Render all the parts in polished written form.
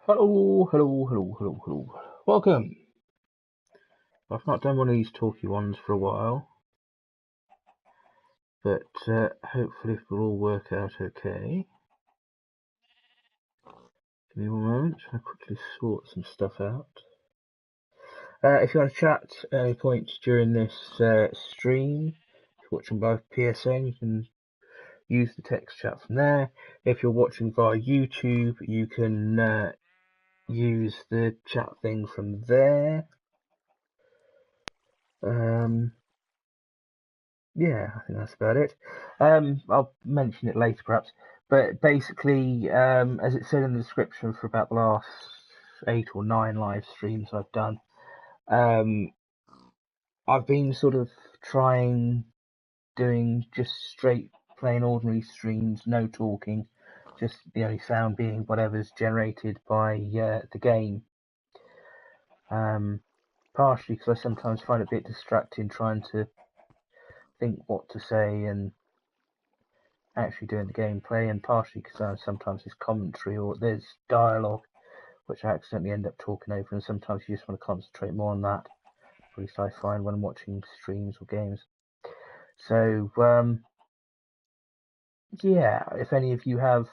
Hello, hello, hello, hello, hello. Welcome. I've not done one of these talky ones for a while, but hopefully it will all work out okay. Give me 1 moment, I'll quickly sort some stuff out. If you want to chat at any point during this stream, if you're watching by PSN, you can use the text chat from there. If you're watching via YouTube, you can use the chat thing from there. Yeah, I think that's about it. I'll mention it later perhaps, but basically, as it said in the description for about the last 8 or 9 live streams I've done, I've been sort of doing just straight plain ordinary streams, no talking, just the only sound being whatever's generated by the game. Partially because I sometimes find it a bit distracting trying to think what to say and actually doing the gameplay, and partially because sometimes there's commentary or there's dialogue which I accidentally end up talking over, and sometimes you just want to concentrate more on that. At least I find when I'm watching streams or games. So yeah, if any of you have,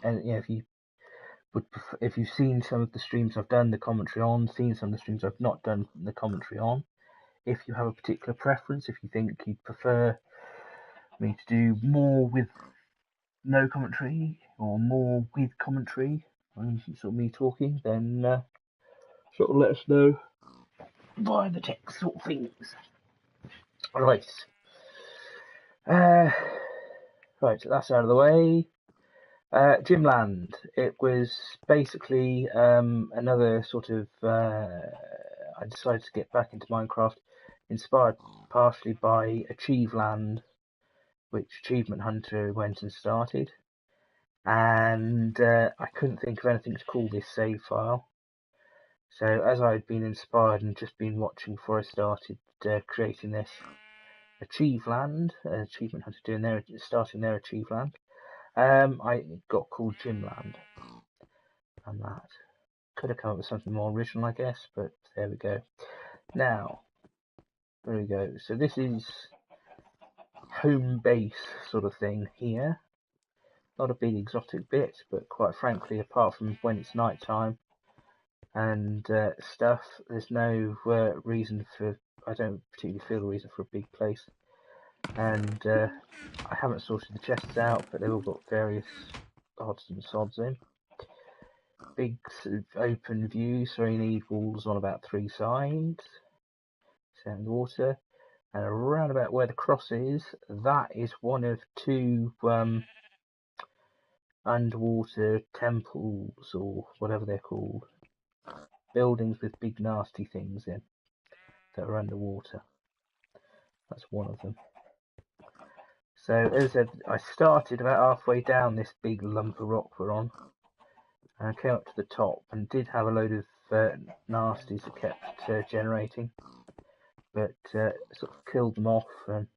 and if you've seen some of the streams I've done the commentary on, seen some of the streams I've not done the commentary on, if you have a particular preference, if you think you'd prefer me to do more with no commentary or more with commentary, and sort of me talking, then sort of let us know via the text sort of things. Right. Right, that's out of the way. Gymland. It was basically another sort of. I decided to get back into Minecraft, inspired partially by Achieveland, which Achievement Hunter went and started. And I couldn't think of anything to call this save file. So as I had been inspired and just been watching before I started creating this Achieveland, Achievement Hunter starting their Achieveland, I got called Gymland, and that could have come up with something more original, I guess, but there we go. Now, there we go. So this is home base sort of thing here. Not a big exotic bit, but quite frankly, apart from when it's night time and stuff, there's no reason for. I don't particularly feel a reason for a big place. And I haven't sorted the chests out, but they've all got various odds and sods in. Big sort of open view, so you need walls on about 3 sides. Sand water, and around about where the cross is, that is one of 2 underwater temples or whatever they're called. Buildings with big nasty things in that are underwater. That's one of them. So as I said, I started about halfway down this big lump of rock we're on, and I came up to the top and did have a load of nasties that kept generating, but sort of killed them off, and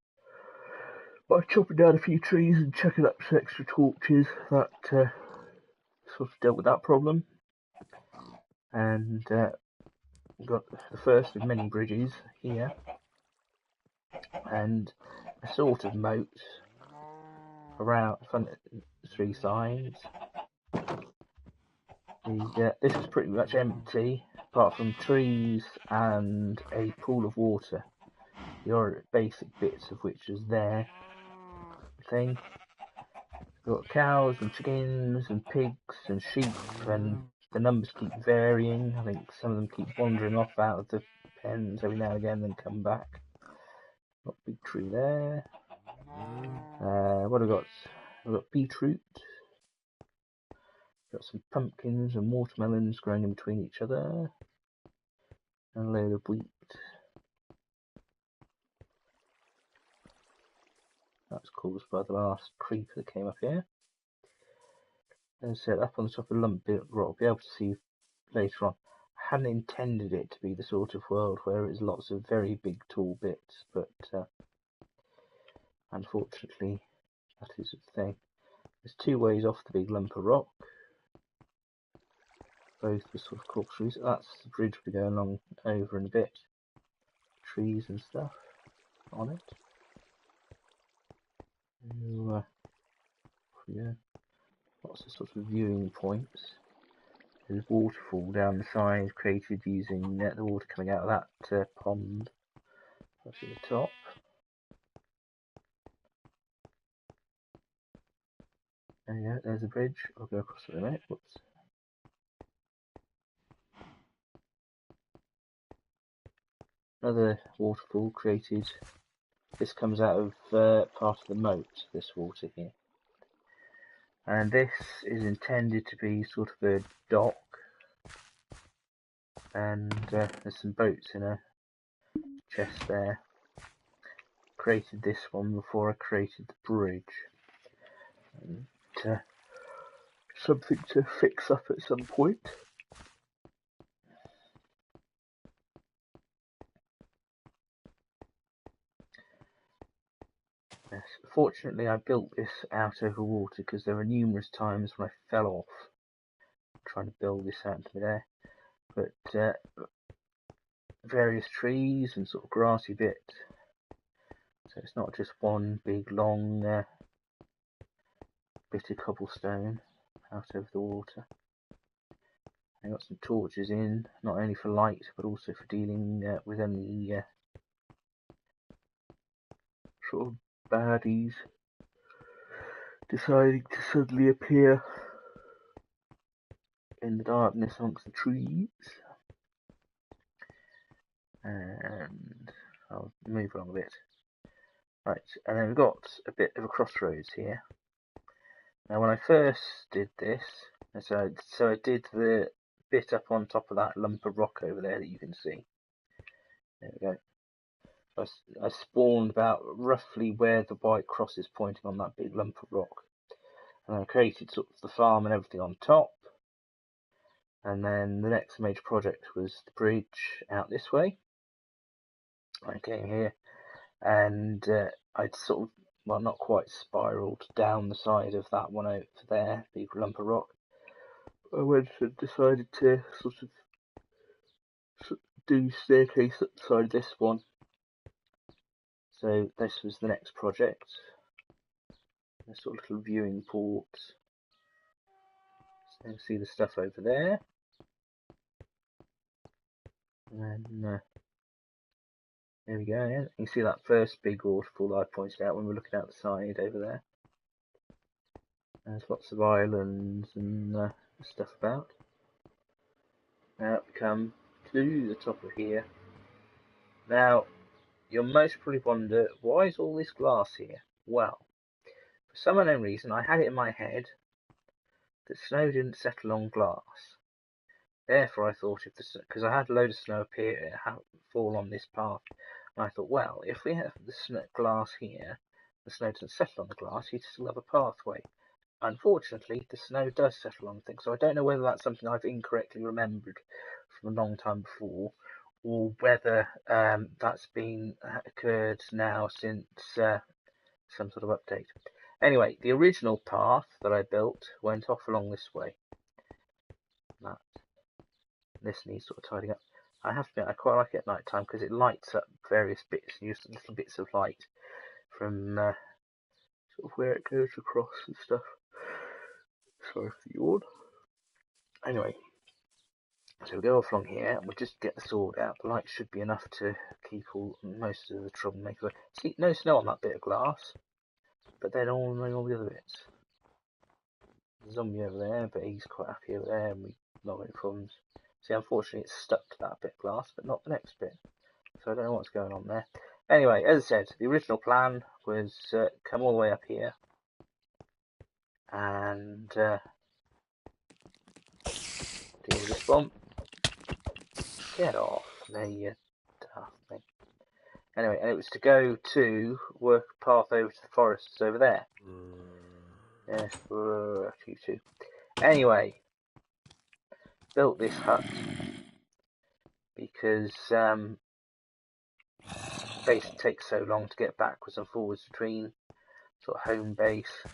by chopping down a few trees and chucking up some extra torches, that sort of dealt with that problem, and got the first of many bridges here, and a sort of moat around 3 sides. This is pretty much empty, apart from trees and a pool of water. The basic bits of which is there. Thing. We've got cows and chickens and pigs and sheep, and the numbers keep varying. I think some of them keep wandering off out of the pens every now and again, then come back. Got a big tree there. What have we got? We've got beetroot. Got some pumpkins and watermelons growing in between each other. And a load of wheat. That's caused by the last creeper that came up here. As I said, up on the top of the lump rock, we'll be able to see later on. I hadn't intended it to be the sort of world where it's lots of very big tall bits, but unfortunately that is the thing. There's 2 ways off the big lump of rock. both the sort of corkscrews. That's the bridge we're going along over in a bit. Trees and stuff on it. Yeah, lots of sort of viewing points. There's a waterfall down the side created using the water coming out of that pond. That's at the top. There you go, there's a bridge. I'll go across it in a minute. Whoops. Another waterfall created. This comes out of part of the moat, this water here. And this is intended to be sort of a dock. And there's some boats in a chest there. Created this one before I created the bridge. And something to fix up at some point. Yes, fortunately I built this out over water because there were numerous times when I fell off trying to build this out into midair. But various trees and sort of grassy bit, so it's not just one big long bit of cobblestone out over the water. I got some torches in, not only for light but also for dealing with any sort of baddies deciding to suddenly appear in the darkness amongst the trees. And I'll move along a bit. Right, and then we've got a bit of a crossroads here. Now when I first did this, so I did the bit up on top of that lump of rock over there that you can see. There we go. I spawned about roughly where the white cross is pointing on that big lump of rock. And I created sort of the farm and everything on top. And then the next major project was the bridge out this way. I came here and I'd sort of, well, not quite spiraled down the side of that one over there, big lump of rock. I went and decided to sort of do staircase up the side of this one. So this was the next project. A sort of little viewing port. So you can see the stuff over there. And then there we go. Yeah. You can see that first big waterfall that I pointed out when we were looking out the side over there. There's lots of islands and stuff about. Now we come to the top of here. Now you'll most probably wonder, why is all this glass here? Well, for some unknown reason I had it in my head that snow didn't settle on glass. Therefore I thought, because I had a load of snow appear, fall on this path, and I thought, well, if we have the glass here, the snow doesn't settle on the glass, you'd still have a pathway. Unfortunately, the snow does settle on things, so I don't know whether that's something I've incorrectly remembered from a long time before, or whether that's been occurred now since some sort of update. Anyway, the original path that I built went off along this way. This needs sort of tidying up. I have to admit, I quite like it at night time because it lights up various bits, and use little bits of light from sort of where it goes across and stuff. Sorry for the yawn. Anyway, so we'll go off along here and we'll just get the sword out. The light should be enough to keep most of the troublemakers away. See, no snow on that bit of glass, but then all the other bits. There's a zombie over there, but he's quite happy over there, and we've not got any problems. See, unfortunately it's stuck to that bit of glass, but not the next bit. So I don't know what's going on there. Anyway, as I said, the original plan was come all the way up here and deal with this bomb. Get off, there you daft thing. Anyway, and it was to go to work a path over to the forests over there. Yes, you too. Anyway, built this hut because base takes so long to get backwards and forwards between sort of home base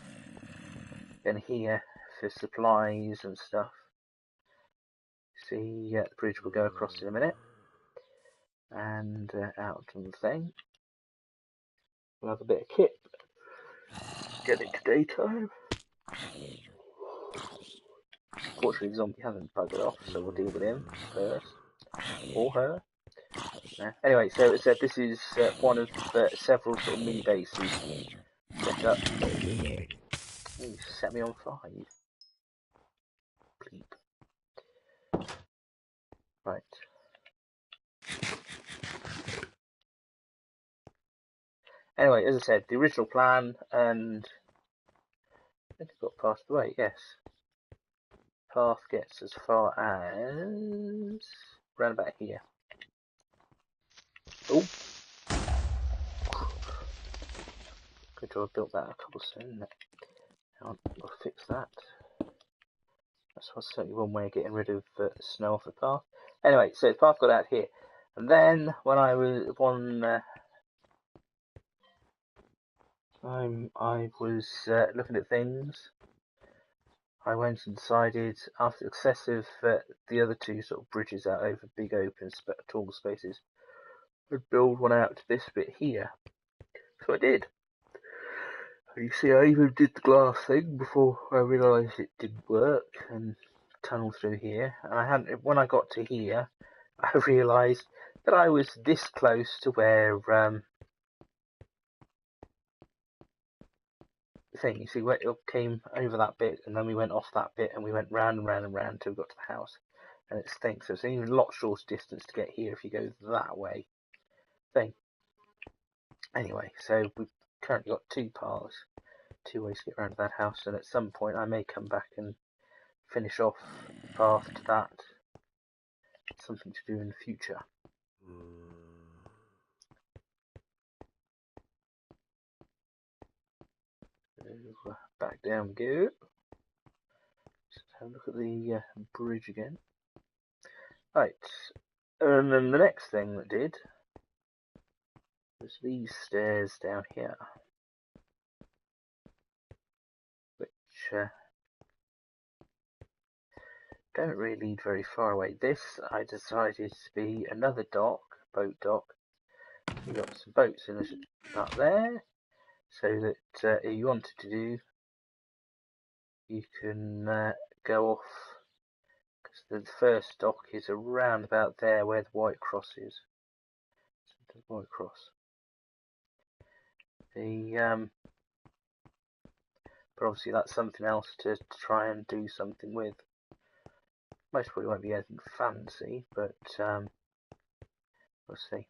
and here for supplies and stuff. See, the bridge will go across in a minute, and out on the thing. We'll have a bit of kit. Get it to daytime. Fortunately, the zombie hasn't buggered off, so we'll deal with him first, or her. Anyway, so as I said, this is one of several sort of mini bases set up. Oh, you set me on fire, you bleep. Right. Anyway, as I said, the original plan, and I think it got passed away, yes. Path gets as far as round about here. Oh! Good job I built that a cobblestone. Hang on, we'll fix that. That's certainly one way of getting rid of snow off the path. Anyway, so the path got out here. And then, when I was I was looking at things, I went and decided, after success of the other two sort of bridges out over big open tall spaces, I'd build one out to this bit here. So I did. You see, I even did the glass thing before I realised it didn't work, and tunnel through here. And I hadn't. When I got to here, I realised that I was this close to where the thing. You see, where it came over that bit, and then we went off that bit, and we went round and round and round until we got to the house. And it's thing. So it's even a lot shorter distance to get here if you go that way. Thing. Anyway, so we've currently got two paths, two ways to get around to that house, and at some point I may come back and finish off the path to that. Something to do in the future. So, back down we go. Let's have a look at the bridge again. Right, and then the next thing that did was these stairs down here, which don't really lead very far away. This I decided to be another dock, boat dock. We've got some boats in up there, so that if you wanted to do, you can go off, because the first dock is around about there where the white cross is. So the white cross. But obviously that's something else to try and do something with. Most probably won't be anything fancy, but we'll see.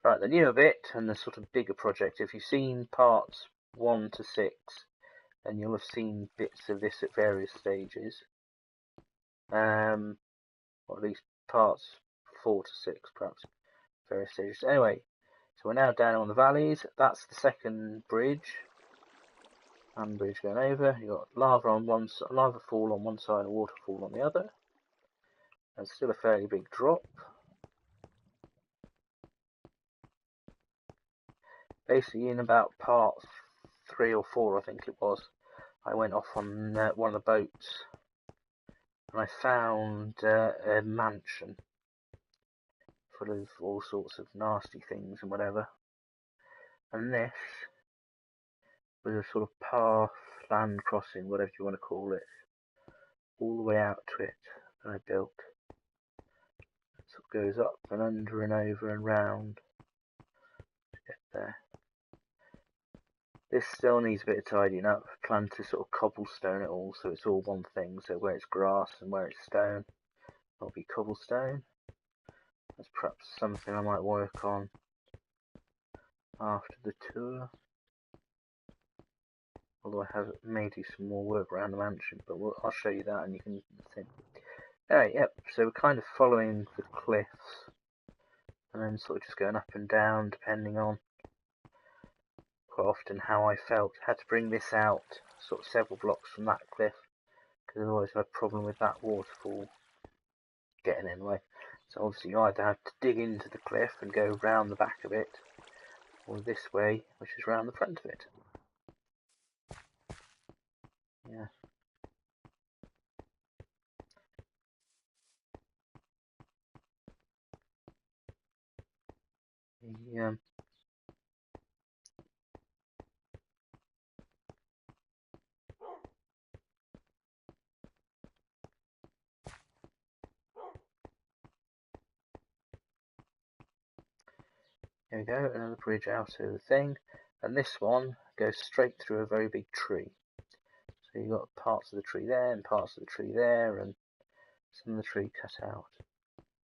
Right, the newer bit and the sort of bigger project. If you've seen parts 1 to 6, then you'll have seen bits of this at various stages. Or at least parts 4 to 6, perhaps, various stages. Anyway, so we're now down on the valleys. That's the second bridge. And bridge going over. You've got lava on one side, lava fall on one side, and waterfall on the other. And still a fairly big drop. Basically, in about part 3 or 4, I think it was, I went off on one of the boats, and I found a mansion full of all sorts of nasty things and whatever. And this was a sort of path, land crossing, whatever you want to call it, all the way out to it that I built. It sort of goes up and under and over and round to get there. This still needs a bit of tidying up. I plan to sort of cobblestone it all so it's all one thing. So where it's grass and where it's stone, it'll be cobblestone. That's perhaps something I might work on after the tour. Although I may do some more work around the mansion, but I'll show you that and you can think. Alright, yep, so we're kind of following the cliffs and then sort of just going up and down depending on quite often how I felt. I had to bring this out sort of several blocks from that cliff because otherwise I had a problem with that waterfall getting in the way. So obviously you either have to dig into the cliff and go round the back of it, or this way, which is round the front of it. Yeah. The, There we go, another bridge out of the thing, and this one goes straight through a very big tree. So you've got parts of the tree there and parts of the tree there, and some of the tree cut out.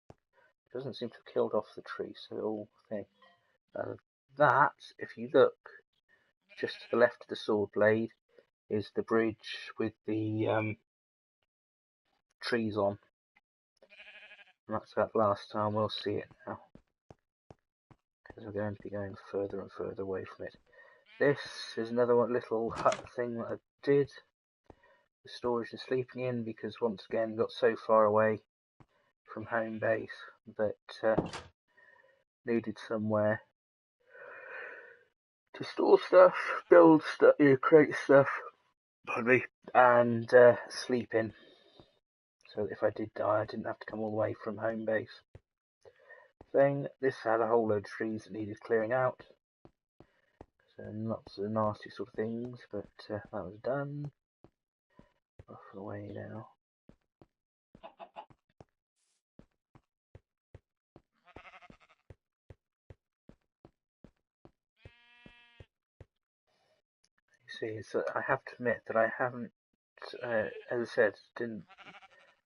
It doesn't seem to have killed off the tree, so all thing. That, if you look just to the left of the sword blade, is the bridge with the trees on. And that's about the last time we'll see it now, because we're going to be going further and further away from it. This is another little hut thing that I did, the storage and sleeping in, because once again got so far away from home base that needed somewhere to store stuff, build stuff, create stuff, pardon me, and sleep in. So that if I did die, I didn't have to come all the way from home base. This had a whole load of trees that needed clearing out. So lots of nasty sort of things, but that was done. Off and away now. You see, so I have to admit that I haven't, as I said,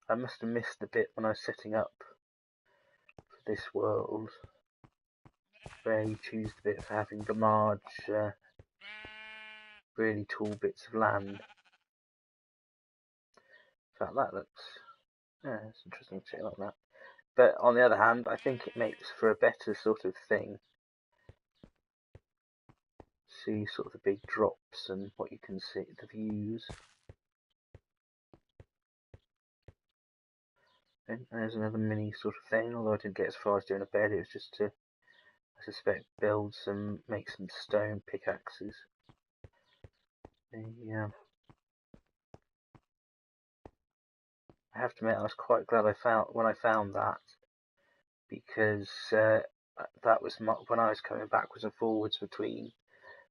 I must have missed the bit when I was setting up for this world, where you choose the bit for having the large, really tall bits of land. In fact, that looks, it's interesting to see it like that. But on the other hand, I think it makes for a better sort of thing. See sort of the big drops and what you can see, the views. And there's another mini sort of thing, although I didn't get as far as doing a bed, it was just to, I suspect, make some stone pickaxes. I have to admit, I was quite glad when I found that, because that was when I was coming backwards and forwards between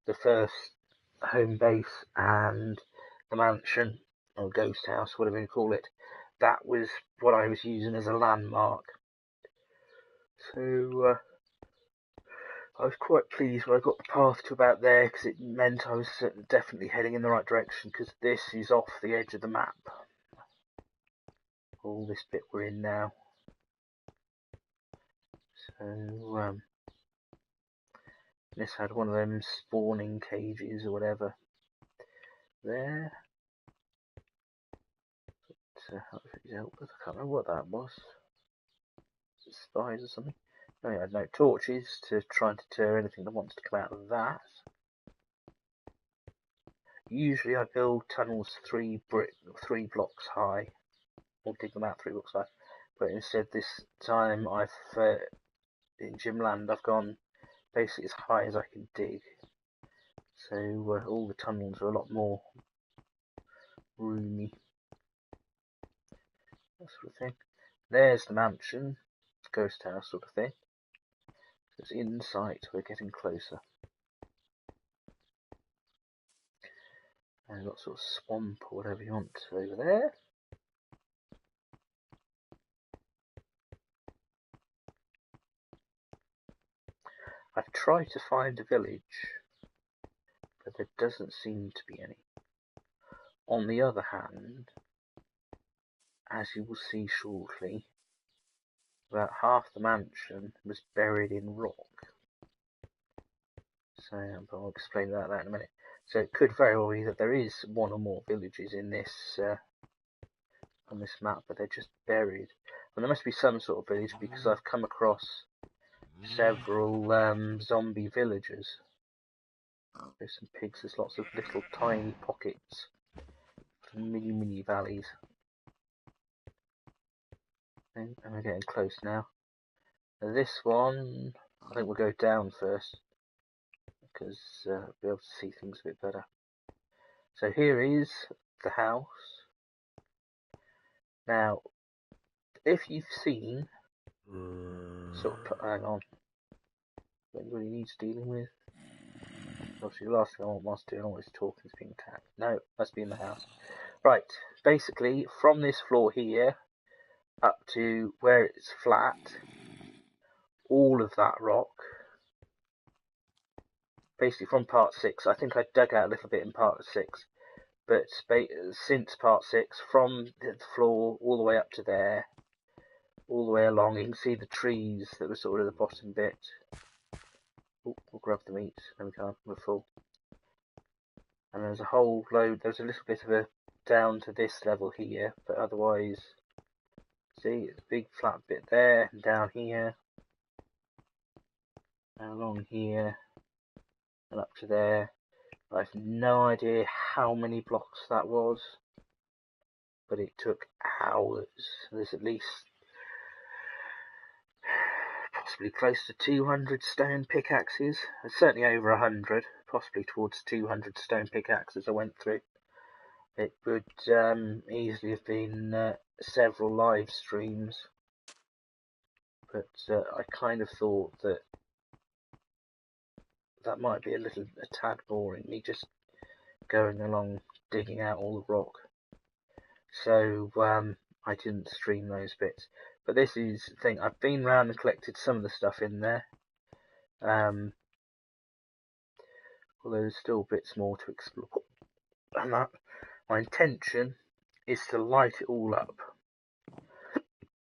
the first home base and the mansion, or ghost house, whatever you call it. That was what I was using as a landmark. So I was quite pleased when I got the path to about there, because it meant I was definitely heading in the right direction, because this is off the edge of the map. All this bit we're in now. So this had one of them spawning cages or whatever there. But, I can't remember what that was. Spies or something. Oh, yeah, I had no torches to try and deter anything that wants to come out of that. Usually I build tunnels 3 blocks high, or dig them out 3 blocks high, but instead this time in Gymland I've gone basically as high as I can dig, so all the tunnels are a lot more roomy, that sort of thing. There's the mansion, ghost house sort of thing. So it's in sight, we're getting closer. And we've got sort of swamp or whatever you want over there. I've tried to find a village, but there doesn't seem to be any. On the other hand, as you will see shortly, about half the mansion was buried in rock. So I'll explain that in a minute. So it could very well be that there is one or more villages in this on this map, but they're just buried. And there must be some sort of village, because I've come across several zombie villagers. There's some pigs. There's lots of little tiny pockets, mini valleys. And we're getting close now. This one, I think we'll go down first, because we'll be able to see things a bit better. So here is the house. Now, if you've seen, hang on. Anybody needs dealing with. Obviously, the last thing I want whilst doing all this talking is being attacked. No, must be in the house. Right, basically, from this floor here up to where it's flat, all of that rock, basically from part 6, I think I dug out a little bit in part 6, but since part 6, from the floor all the way up to there, all the way along, you can see the trees that were sort of the bottom bit. Oh, we'll grab the meat. No, we can't. We're full. And there's a whole load. There's a little bit of a down to this level here, but otherwise, see, it's a big flat bit there, and down here, and along here, and up to there. I have no idea how many blocks that was, but it took hours. There's at least possibly close to 200 stone pickaxes. There's certainly over 100, possibly towards 200 stone pickaxes I went through. It would easily have been several live streams, but I kind of thought that might be a tad boring, me just going along digging out all the rock. So I didn't stream those bits. But this is the thing, I've been around and collected some of the stuff in there. Although there's still bits more to explore. And that, my intention is to light it all up.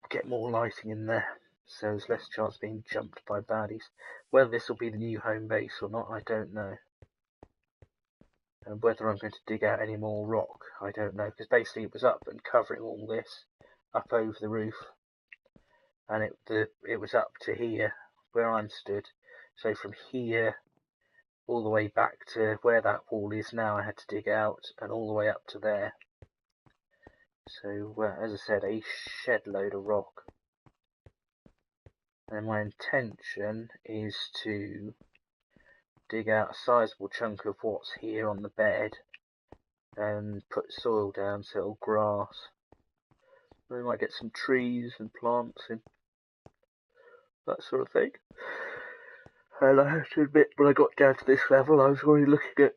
Get more lighting in there, so there's less chance of being jumped by baddies. Whether this will be the new home base or not, I don't know. And whether I'm going to dig out any more rock, I don't know. Because basically it was up and covering all this, up over the roof. And it was up to here, where I'm stood. So from here, all the way back to where that wall is now, I had to dig out, and all the way up to there. So, as I said, a shed load of rock. And my intention is to dig out a sizable chunk of what's here on the bed and put soil down so it'll grass. We might get some trees and plants in, that sort of thing. And I have to admit, when I got down to this level, I was already looking at.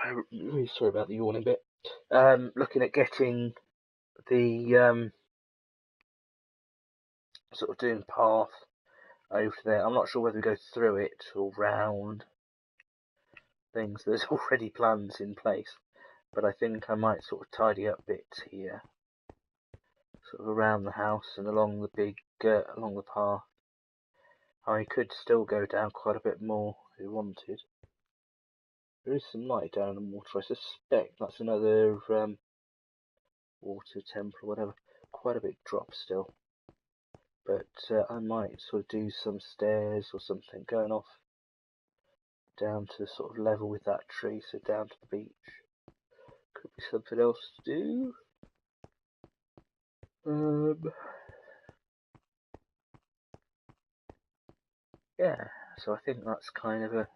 I'm really sorry about the yawning bit. Looking at getting the sort of doing path over there. I'm not sure whether we go through it or round things. There's already plans in place, but I think I might sort of tidy up bits here, sort of around the house and along the big along the path. I could still go down quite a bit more if you wanted. There is some light down in the water. I suspect that's another water temple or whatever. Quite a big drop still. But I might sort of do some stairs or something going off down to sort of level with that tree, so down to the beach. Could be something else to do. Yeah, so I think that's kind of a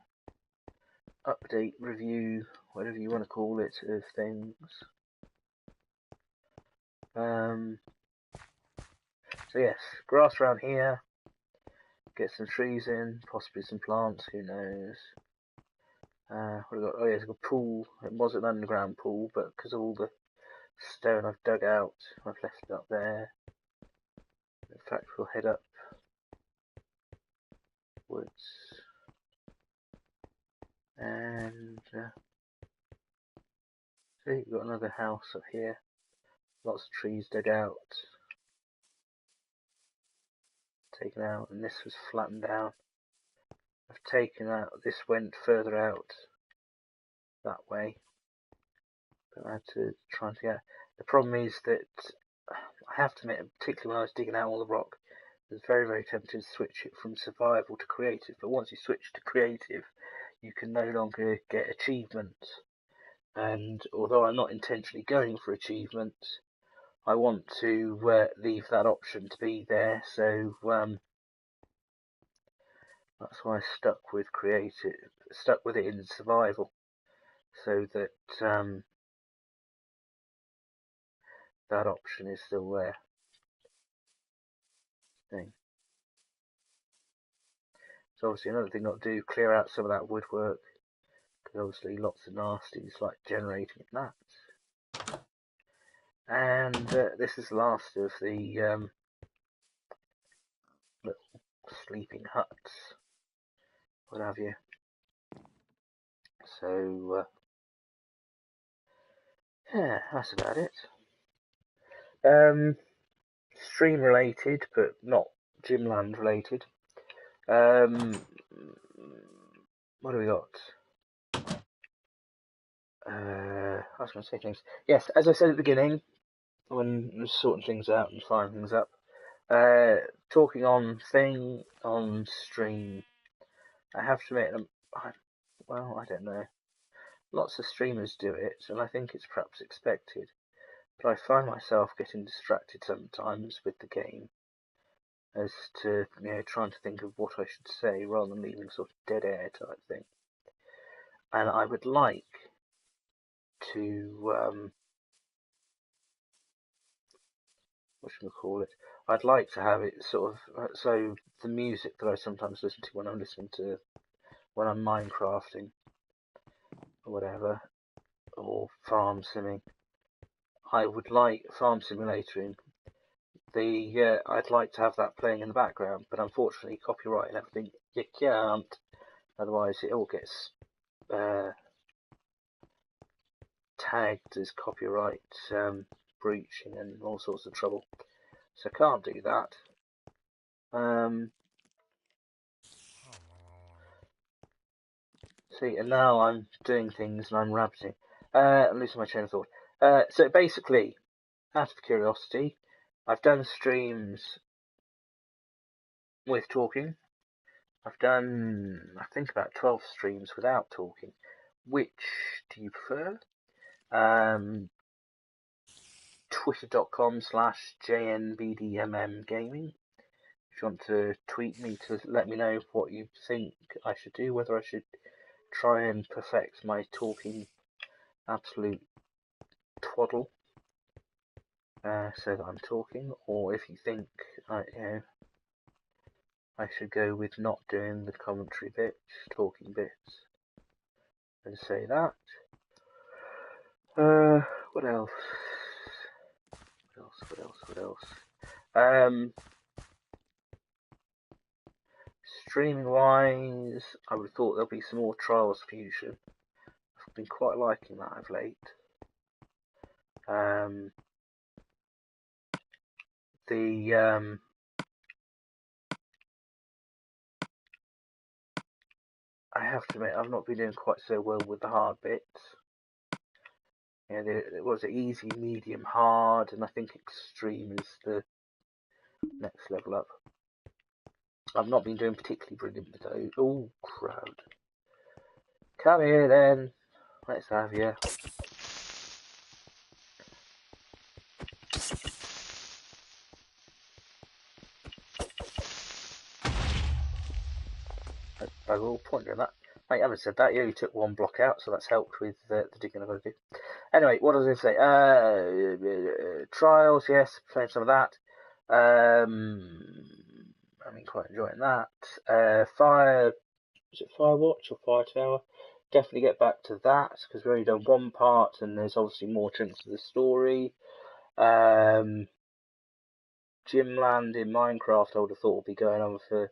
update, review, whatever you want to call it, of things. So yes, grass around here, get some trees in, possibly some plants, who knows. What have we got? Oh yeah, it's a pool. It was an underground pool, but because of all the stone I've dug out, I've left it up there. In fact, we'll head up woods. And see, we've got another house up here. Lots of trees dug out, taken out, and this was flattened out. I've taken out, this went further out that way, but I had to try and get. The problem is that I have to admit, particularly when I was digging out all the rock, I was very, very tempted to switch it from survival to creative. But once you switch to creative, you can no longer get achievements. And although I'm not intentionally going for achievements, I want to leave that option to be there. So that's why I stuck with creative, stuck with it in survival, so that that option is still there. So obviously another thing I'll do, clear out some of that woodwork, because obviously lots of nasties like generating that. And this is the last of the little sleeping huts, what have you. So yeah, that's about it. Stream related, but not Gymland related. What do we got? I was going to say things. Yes, as I said at the beginning, when I was sorting things out and firing things up, talking on stream. I have to admit, well, I don't know. Lots of streamers do it, and I think it's perhaps expected. But I find myself getting distracted sometimes with the game, as to trying to think of what I should say rather than leaving sort of dead air type thing. And I would like to what should we call it? I'd like to have it sort of so the music that I sometimes listen to when I'm Minecrafting or whatever, or farm simming. I would like Farm Simulator in the. I'd like to have that playing in the background, but unfortunately, copyright and everything, you can't. Otherwise, it all gets tagged as copyright breaching and all sorts of trouble. So can't do that. See, and now I'm doing things and I'm rabbiting. I'm losing my train of thought. So basically, out of curiosity, I've done streams with talking. I've done, I think, about 12 streams without talking. Which do you prefer? Twitter.com/JNBDMM gaming. If you want to tweet me to let me know what you think I should do, whether I should try and perfect my talking absolute twaddle so that I'm talking, or if you think I should go with not doing the commentary bits, talking bits, and say that. What else? What else? Streaming wise, I would have thought there'll be some more Trials Fusion. I've been quite liking that of late. I have to admit, I've not been doing quite so well with the hard bits. It was easy, medium, hard, and I think extreme is the next level up. I've not been doing particularly brilliant with those. Oh, crowd. Come here then. Let's have you. I will point you at that. I haven't said that. You only took one block out, so that's helped with the digging I've got to do. Anyway, what was I going to say? Trials, yes, playing some of that. I've been quite enjoying that. Is it Firewatch or Fire Tower? Definitely get back to that, because we've only done one part, and there's obviously more chunks to the story. Gymland in Minecraft, I would have thought would be going on for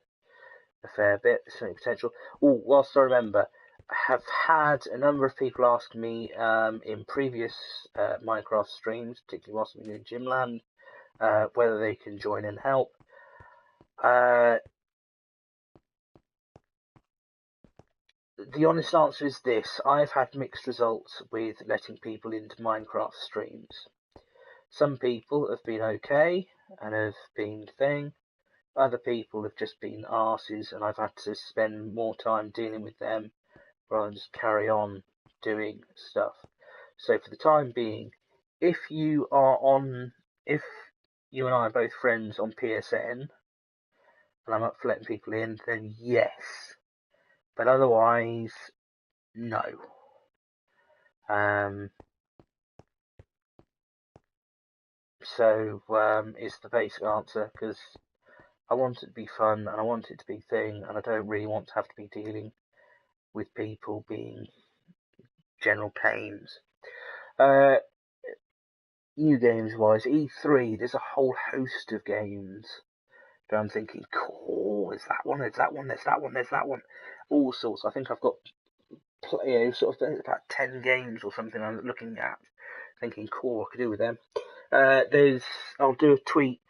a fair bit. There's certainly potential. Oh, whilst I remember, I have had a number of people ask me in previous Minecraft streams, particularly whilst I'm doing Gymland, whether they can join and help. The honest answer is this: I've had mixed results with letting people into Minecraft streams. Some people have been okay and have been thing. Other people have just been arses, and I've had to spend more time dealing with them rather than just carry on doing stuff. So for the time being, if you and I are both friends on PSN, and I'm up for letting people in, then yes. But otherwise, no. So is the basic answer, because I want it to be fun, and I want it to be thing, and I don't really want to have to be dealing with people being general pains. New games wise, E3, there's a whole host of games. But I'm thinking, cool, there's that one, there's that one, there's that one, there's that one. All sorts. I think I've got, sort of about 10 games or something I'm looking at. Thinking, cool, what I could do with them. I'll do a tweet.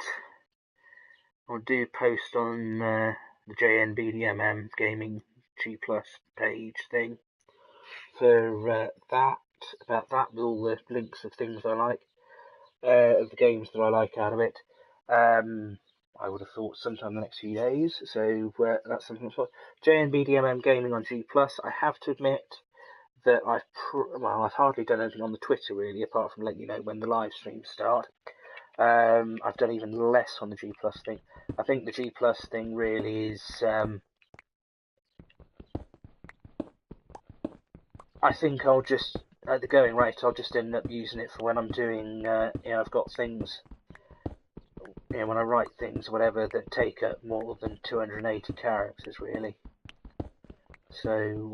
I'll do a post on the JNBDMM Gaming G Plus page thing for about that, with all the links of things I like, of the games that I like out of it. I would have thought sometime in the next few days, so that's something for JNBDMM Gaming on G Plus. I have to admit that I've hardly done anything on the Twitter really, apart from letting you know when the live streams start. I've done even less on the G Plus thing. I think the G Plus thing really is. I think I'll just, at the going rate, I'll just end up using it for when I'm doing. I've got things. When I write things, whatever, that take up more than 280 characters, really. So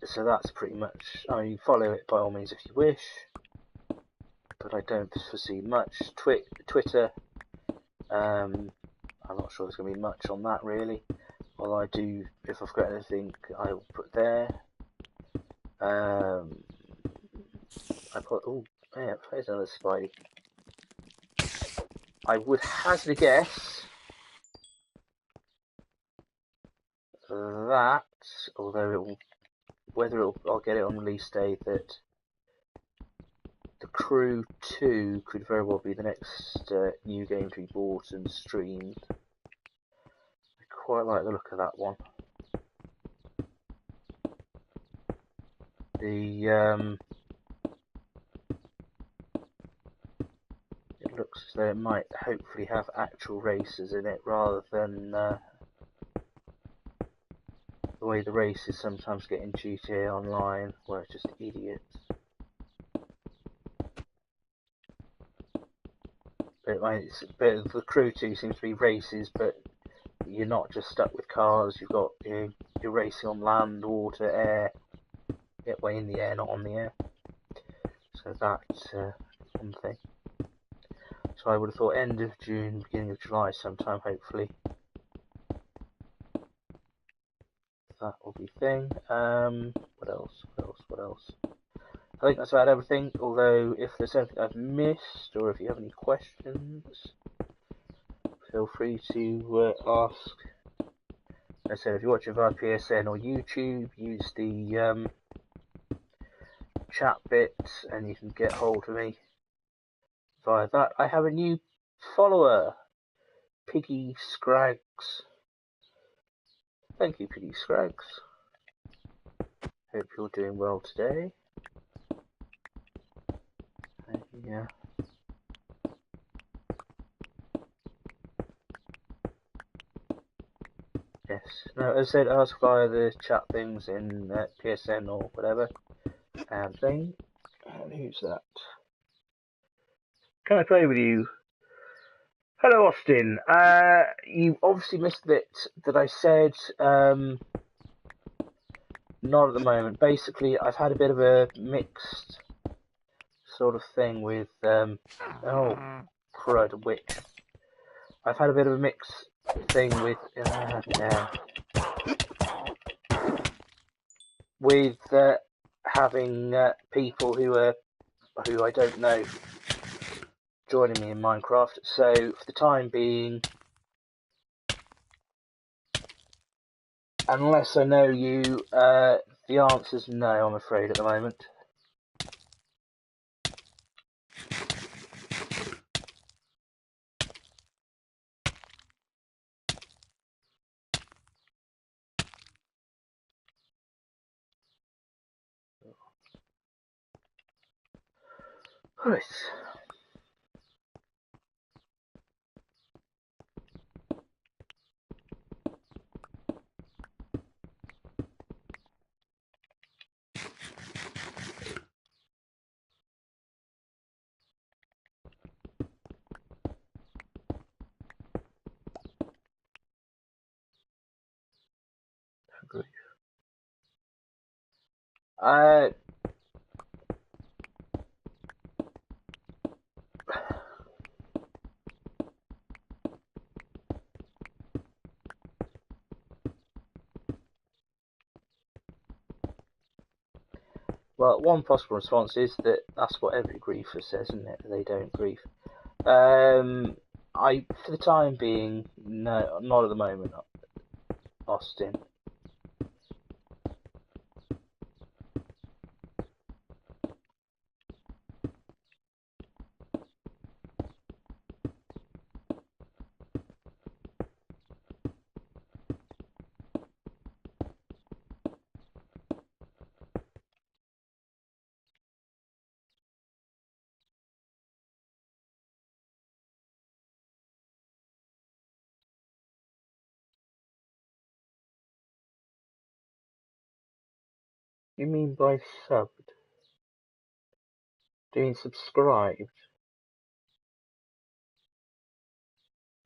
so that's pretty much. I mean, follow it by all means if you wish, but I don't foresee much. Twitter, I'm not sure there's going to be much on that really. Well, I do, if I've got anything, I'll put there. I put, oh yeah, there's another Spidey. I would hazard a guess that, although I'll get it on release day, that The Crew 2 could very well be the next new game to be bought and streamed. I quite like the look of that one. It looks as though it might hopefully have actual races in it, rather than the way the races sometimes get in GTA Online, where it's just idiots. But The Crew 2 seems to be races, but you're not just stuck with cars. You've got you're racing on land, water, air. Way in the air, not on the air. So that's one thing. So I would have thought end of June, beginning of July, sometime hopefully. That will be thing. What else? I think that's about everything, although if there's anything I've missed, or if you have any questions, feel free to ask. As I said, if you're watching via PSN or YouTube, use the chat bit and you can get hold of me via that. I have a new follower, Piggy Scrags. Thank you, Piggy Scrags. Hope you're doing well today. Yeah. Yes. No, as I said, ask via the chat things in PSN or whatever. And thing. And who's that? Can I play with you? Hello, Austin. You obviously missed the bit that I said. Not at the moment. Basically, I've had a bit of a mixed sort of thing with. Oh, crud, a witch. I've had a bit of a mixed thing with. With having people who I don't know joining me in Minecraft. So for the time being, unless I know you, the answer's no, I'm afraid, at the moment. Right. grief. Well, one possible response is that that's what every griefer says, isn't it? They don't grief. For the time being, no, not at the moment, Austin. You mean by subbed? Do you mean subscribed?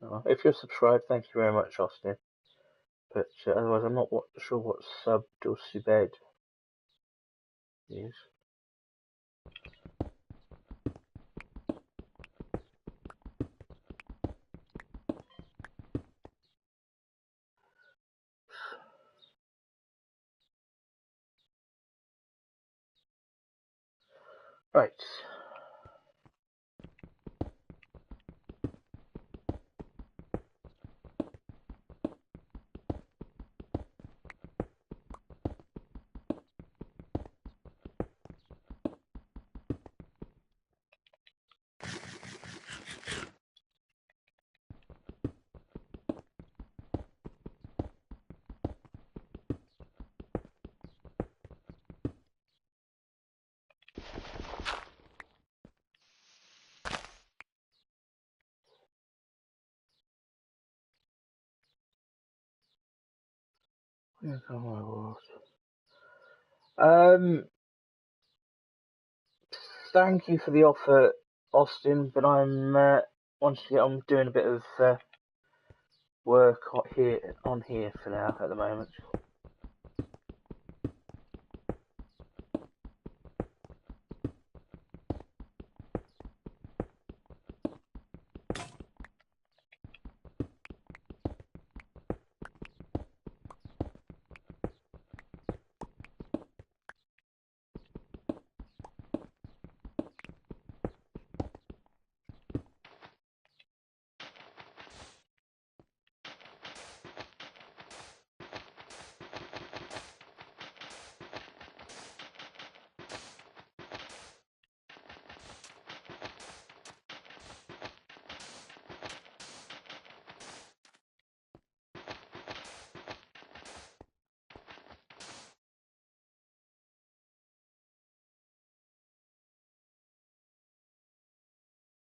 Oh, if you're subscribed, thank you very much, Austin. But otherwise, I'm not sure what subbed or subbed is. Right. Oh my word. Thank you for the offer, Austin, but I'm once again I'm doing a bit of work on here for now at the moment.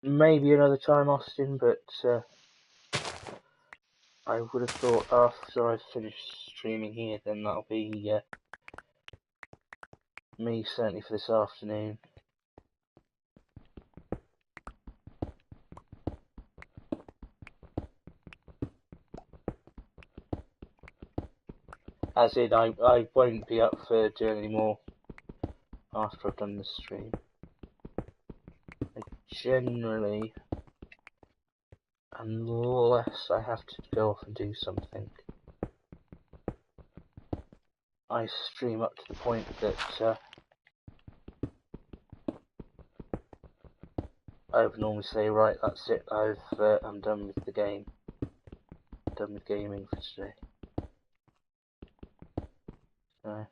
Maybe another time, Austin, but I would have thought after I finish streaming here, then that'll be me certainly for this afternoon. As in, I won't be up for doing any more after I've done the stream. I generally, unless I have to go off and do something, I stream up to the point that I would normally say, right, that's it, I'm done with the game, done with gaming for today. So.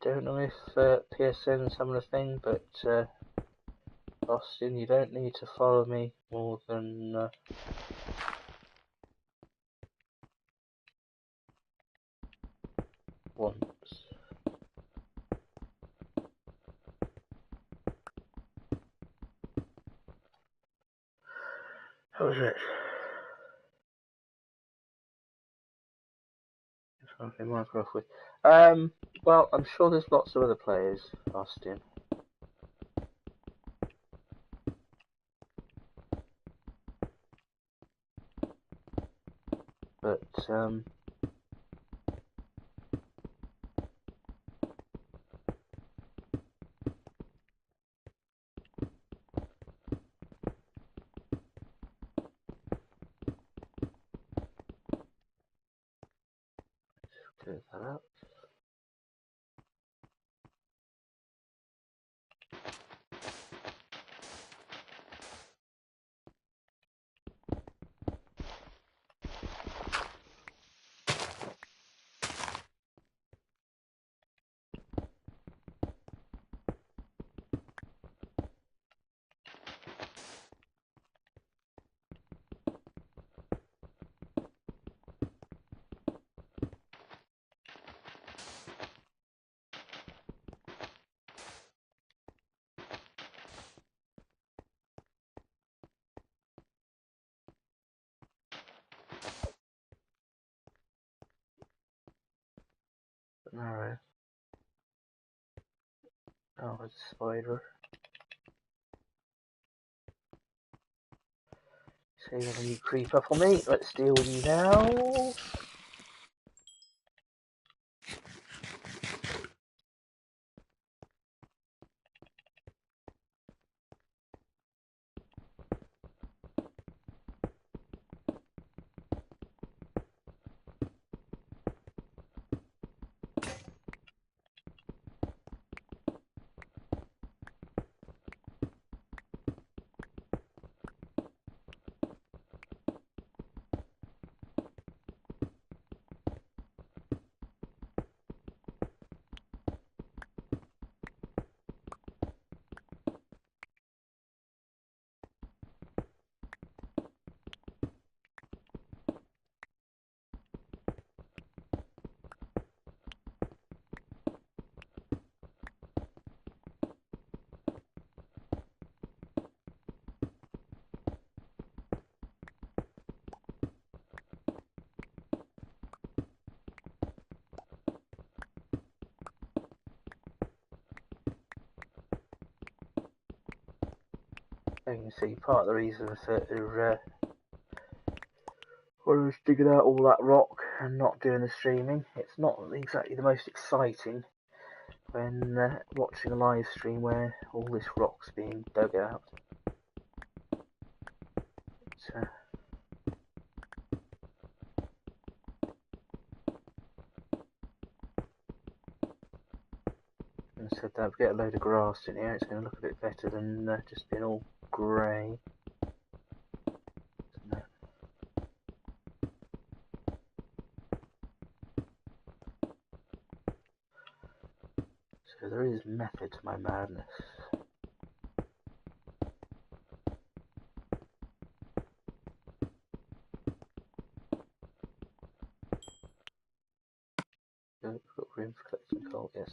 Don't know if PSN's having a thing, but Austin, you don't need to follow me more than once. That was it. Something Minecraft with. Well, I'm sure there's lots of other players, Austin. clear that up. Narrow. Oh, it's a spider. See whether you creep up on me. Let's deal with you now. You can see part of the reason for when I was digging out all that rock and not doing the streaming. It's not exactly the most exciting when watching a live stream where all this rock's being dug out. So that if we get a load of grass in here, it's going to look a bit better than just being all grey. So there is method to my madness. We've got room for collecting coal, yes.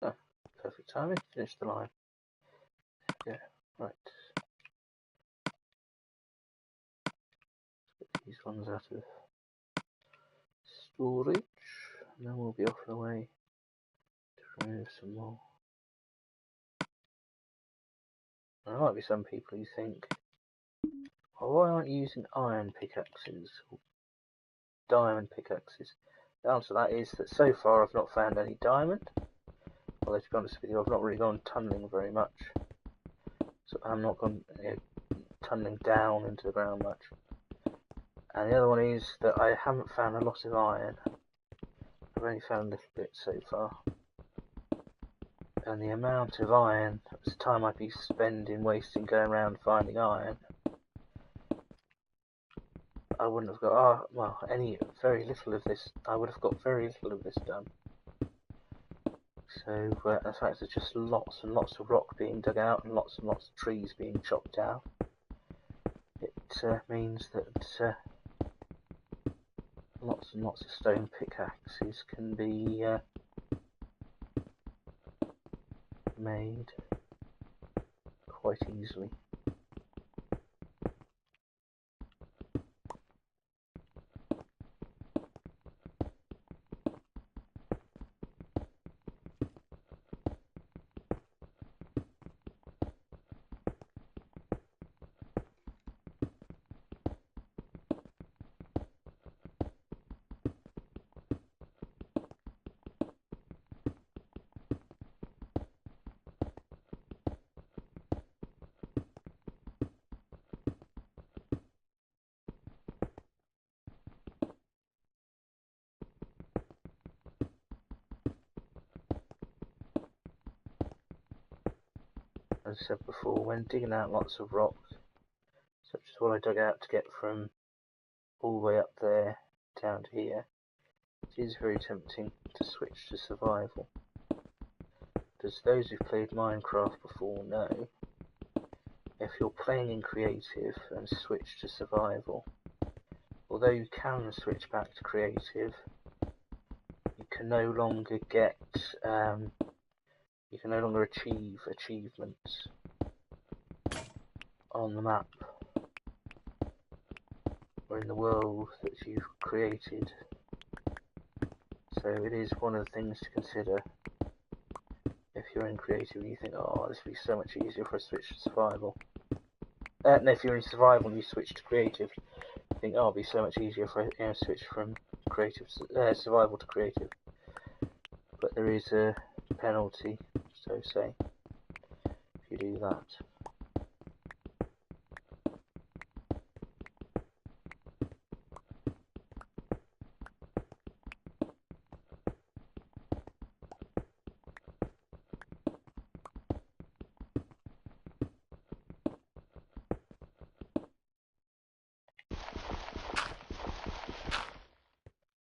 Oh, perfect timing, finish the line. Yeah, right. Get these ones out of storage, and then we'll be off the way to remove some more. There might be some people who think, well, why aren't you using iron pickaxes or diamond pickaxes? The answer to that is that so far I've not found any diamond. Although to be honest with you, I've not really gone tunneling very much. So I'm not gone tunneling down into the ground much. And the other one is that I haven't found a lot of iron. I've only found a little bit so far. And the amount of iron, the time I'd be spending wasting going around finding iron, I wouldn't have got, very little of this, I would have got very little of this done. So So the fact there's just lots and lots of rock being dug out and lots of trees being chopped down, it means that lots and lots of stone pickaxes can be made quite easily. As I said before, when digging out lots of rocks, such as what I dug out to get from all the way up there down to here, it is very tempting to switch to survival. As those who've played Minecraft before know, if you're playing in creative and switch to survival, although you can switch back to creative, you can no longer get you can no longer achieve achievements on the map or in the world that you've created. So it is one of the things to consider if you're in creative and you think, oh, this would be so much easier if I switch to survival. No, if you're in survival and you switch to creative, you think, oh, it'd be so much easier if I switch from creative survival to creative. But there is a penalty, so say, if you do that.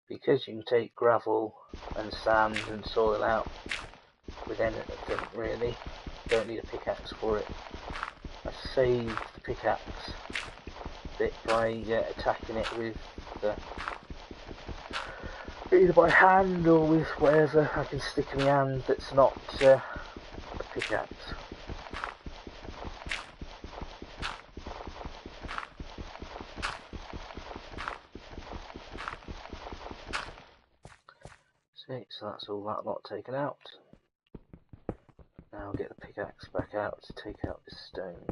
Because you can take gravel and sand and soil out with anything really, don't need a pickaxe for it. I saved the pickaxe bit by attacking it with either by hand or with whatever I can stick in my hand that's not a pickaxe. So that's all that lot taken out. Now I'll get the pickaxe back out to take out this stone.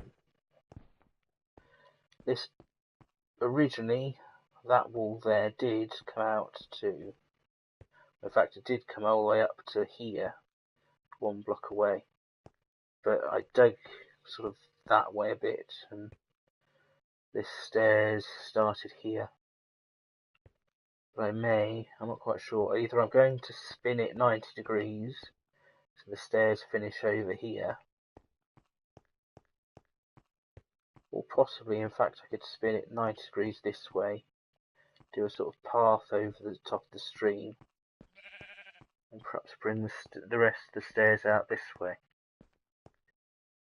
This originally, that wall there did come out to, in fact it did come all the way up to here, one block away. But I dug sort of that way a bit and this stairs started here. But I'm not quite sure, either I'm going to spin it 90 degrees so the stairs finish over here, or possibly in fact I could spin it 90 degrees this way, do a sort of path over the top of the stream and perhaps bring the rest of the stairs out this way.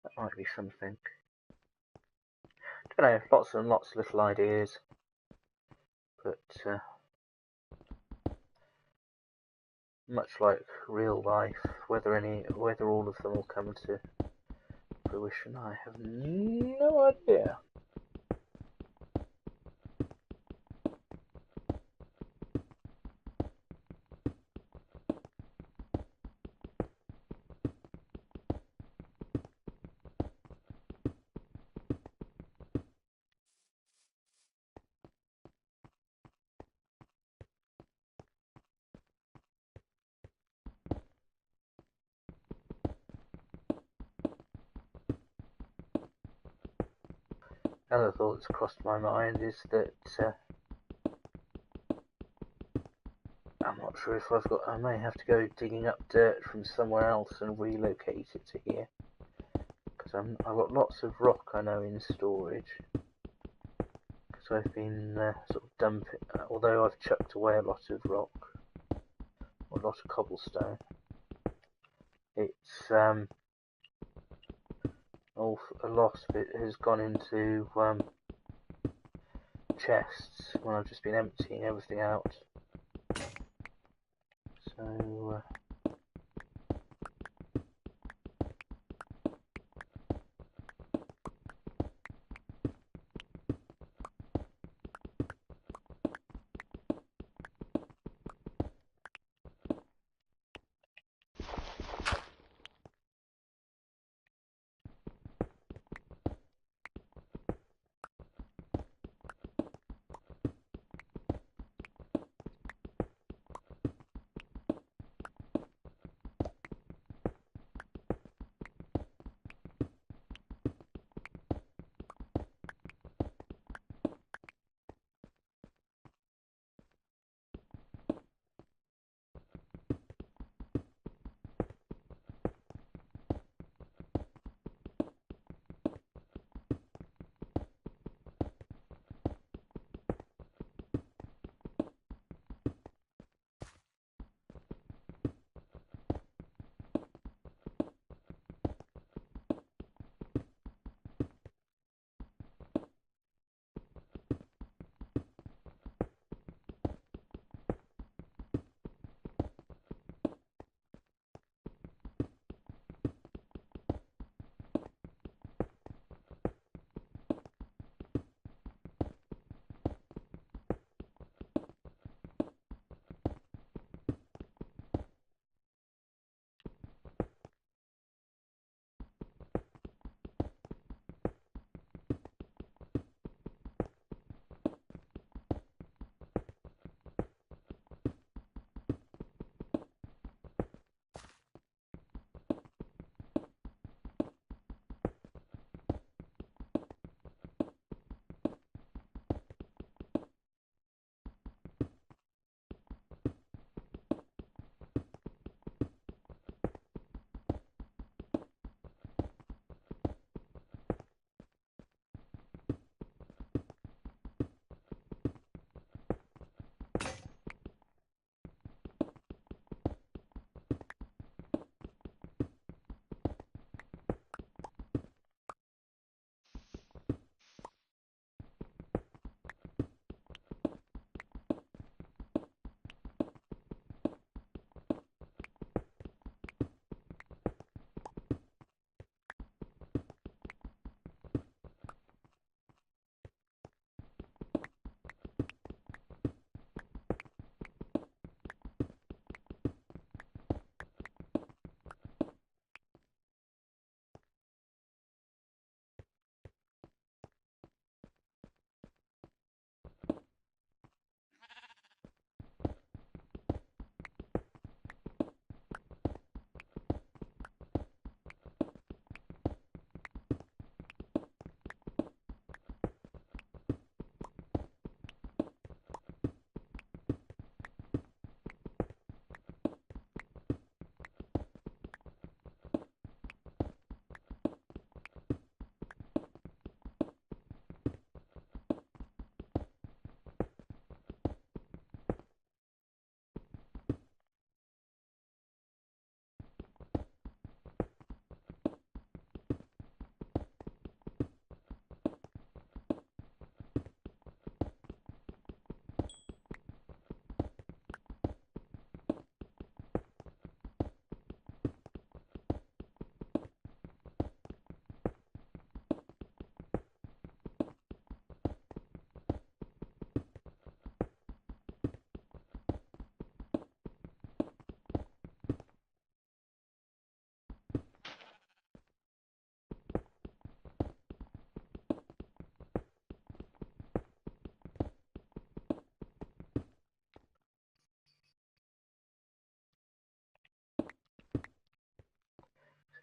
That might be something. Don't know, lots and lots of little ideas, but much like real life, whether all of them will come to fruition, I have no idea. Another thought that's crossed my mind is that I'm not sure if I may have to go digging up dirt from somewhere else and relocate it to here, because I've got lots of rock I know in storage, because I've been sort of dumping, although I've chucked away a lot of rock, or a lot of cobblestone, it's a lot of it has gone into chests when I've just been emptying everything out. So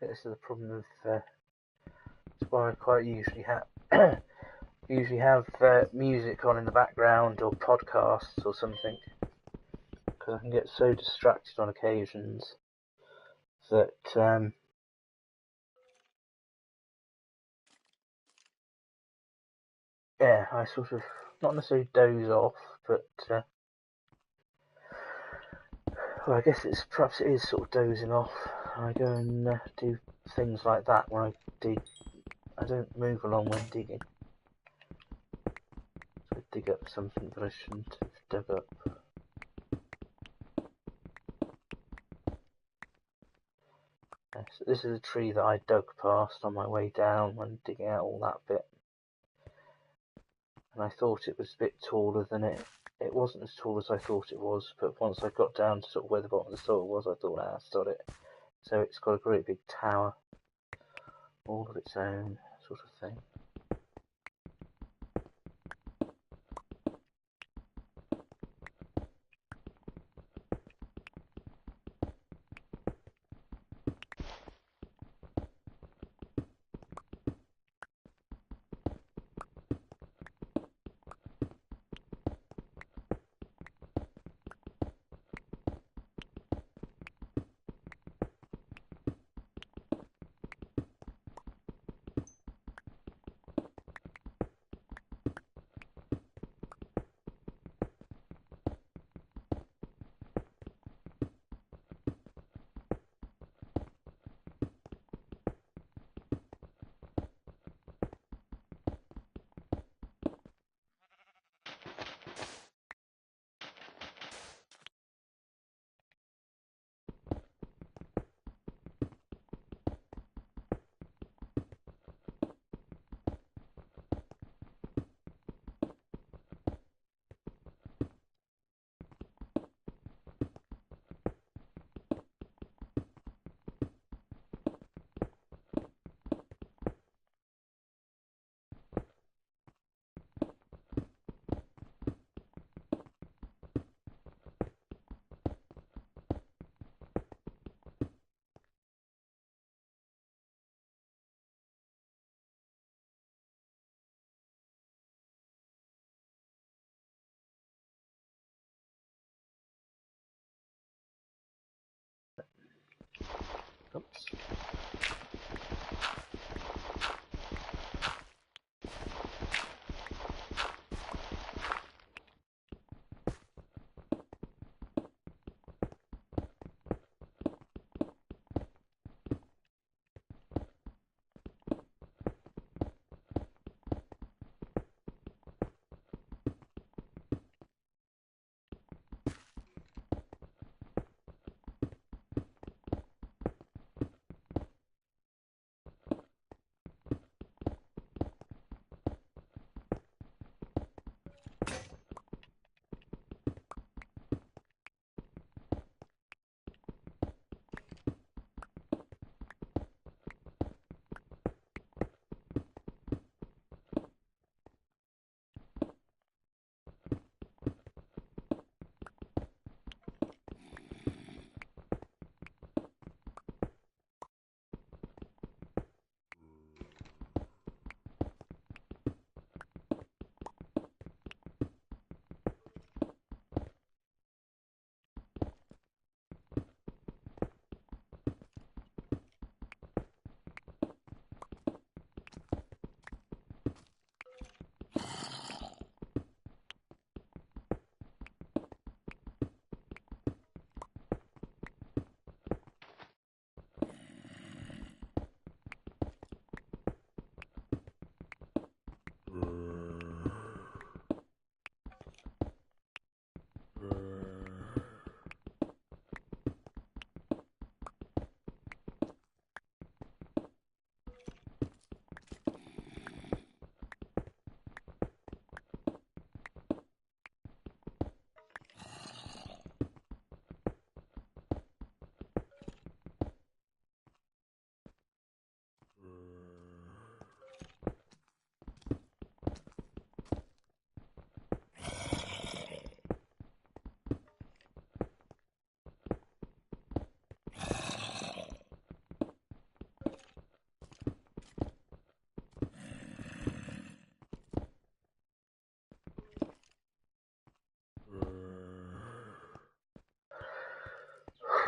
this is the problem with that's why I quite usually have music on in the background or podcasts or something, because I can get so distracted on occasions that yeah, I sort of not necessarily doze off, but well, I guess perhaps it is sort of dozing off. I go and do things like that where I dig. I don't move along when digging. So I dig up something that I shouldn't have dug up. So this is a tree that I dug past on my way down when digging out all that bit. And I thought it was a bit taller than it. It wasn't as tall as I thought it was, but once I got down to sort of where the bottom of the soil was, I thought, ah, sod it. So it's got a great big tower, all of its own, sort of thing. Oops.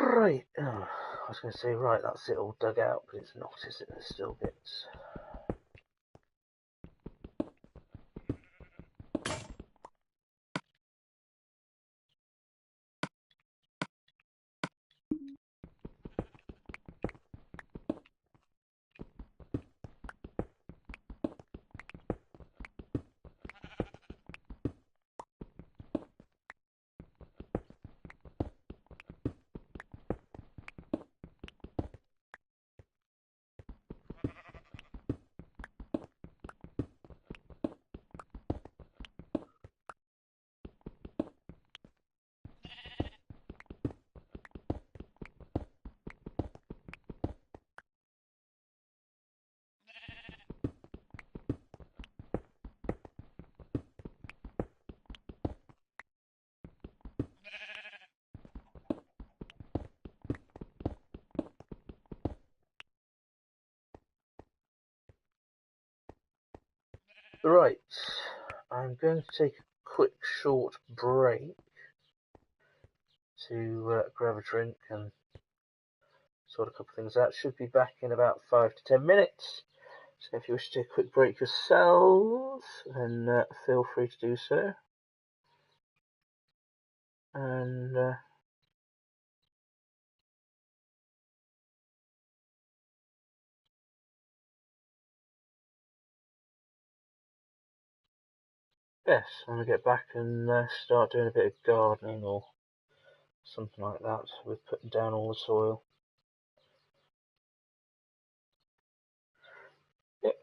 Right, I was going to say, right, that's it all dug out, but it's not, is it? There's still bits. Right, I'm going to take a quick short break to grab a drink and sort a couple of things out. Should be back in about 5 to 10 minutes. So if you wish to take a quick break yourselves, then feel free to do so. And yes, I'm going to get back and start doing a bit of gardening or something like that with putting down all the soil. Yep.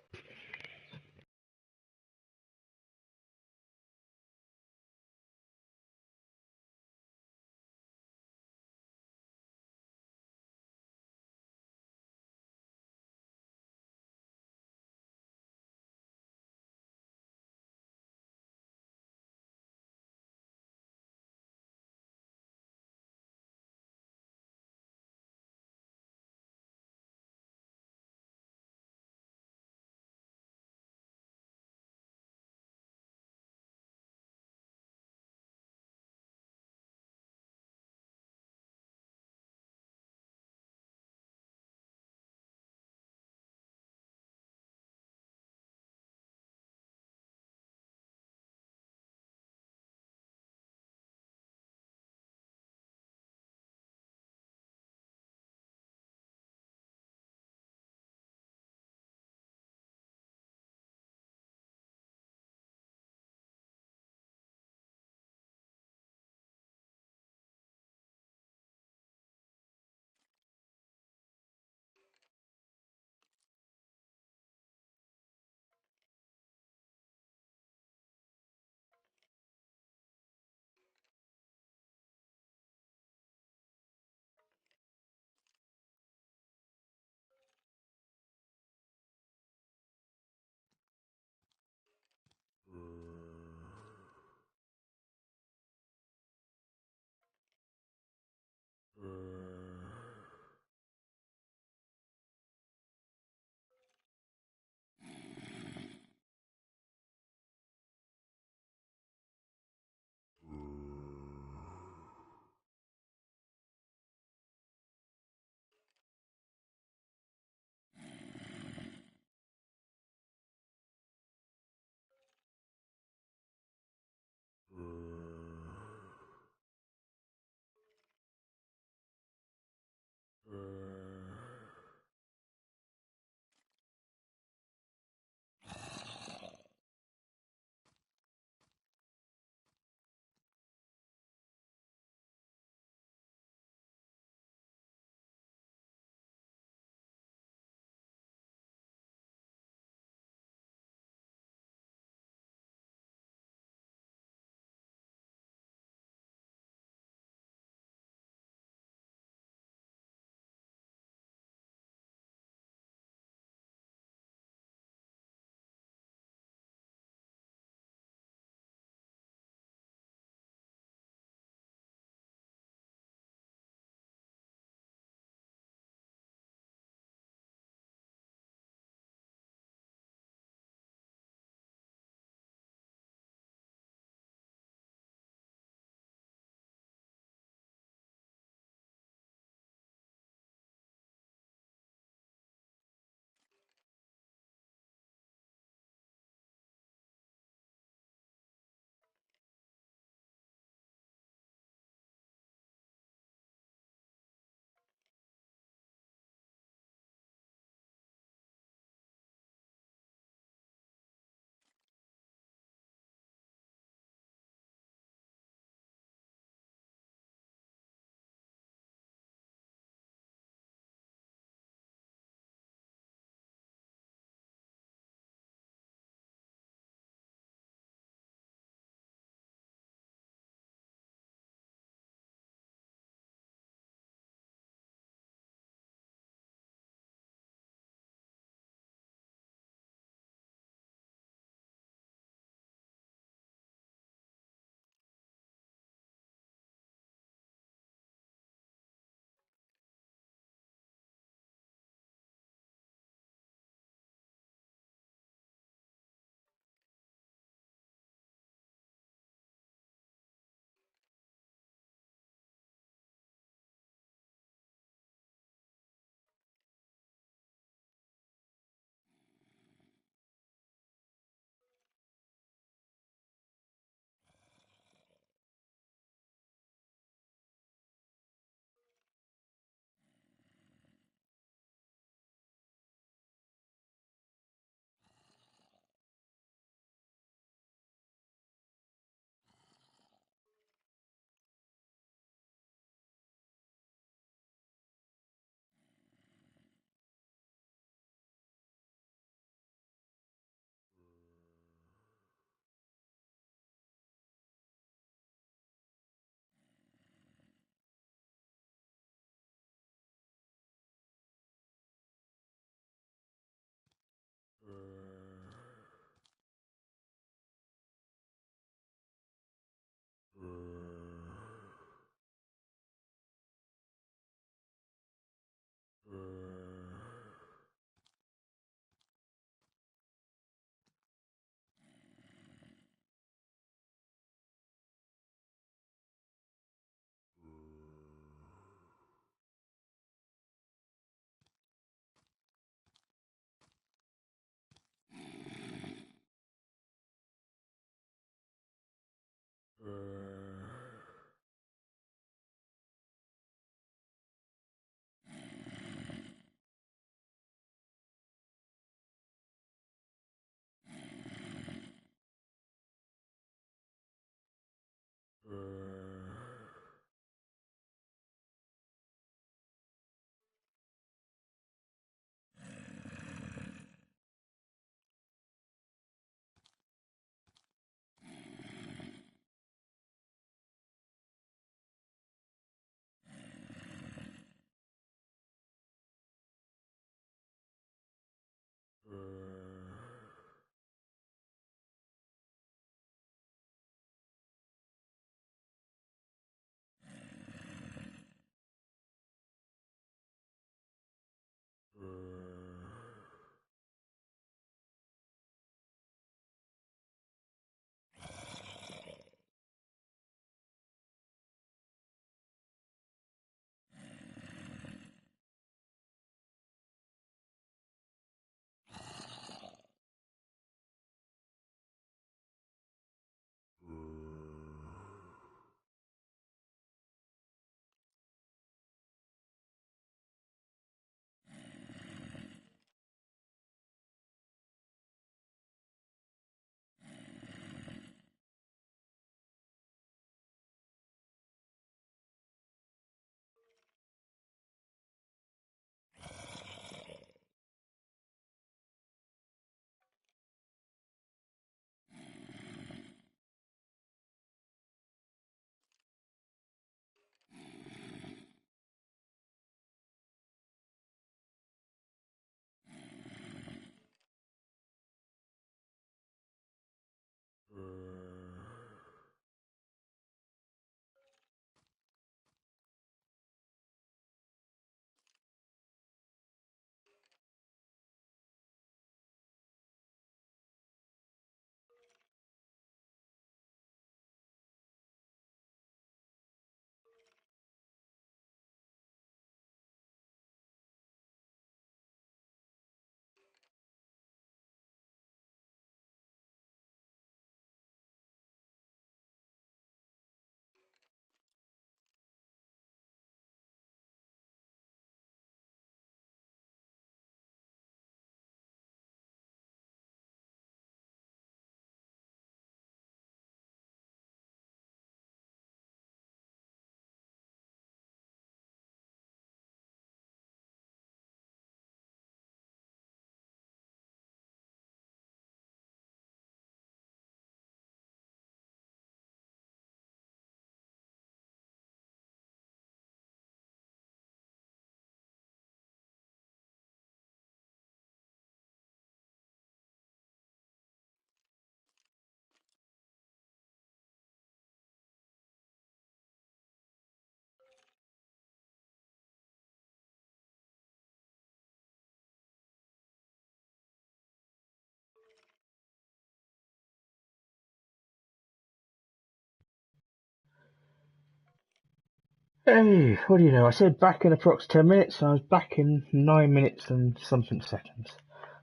Hey, what do you know? I said back in approx 10 minutes, and I was back in 9 minutes and something seconds.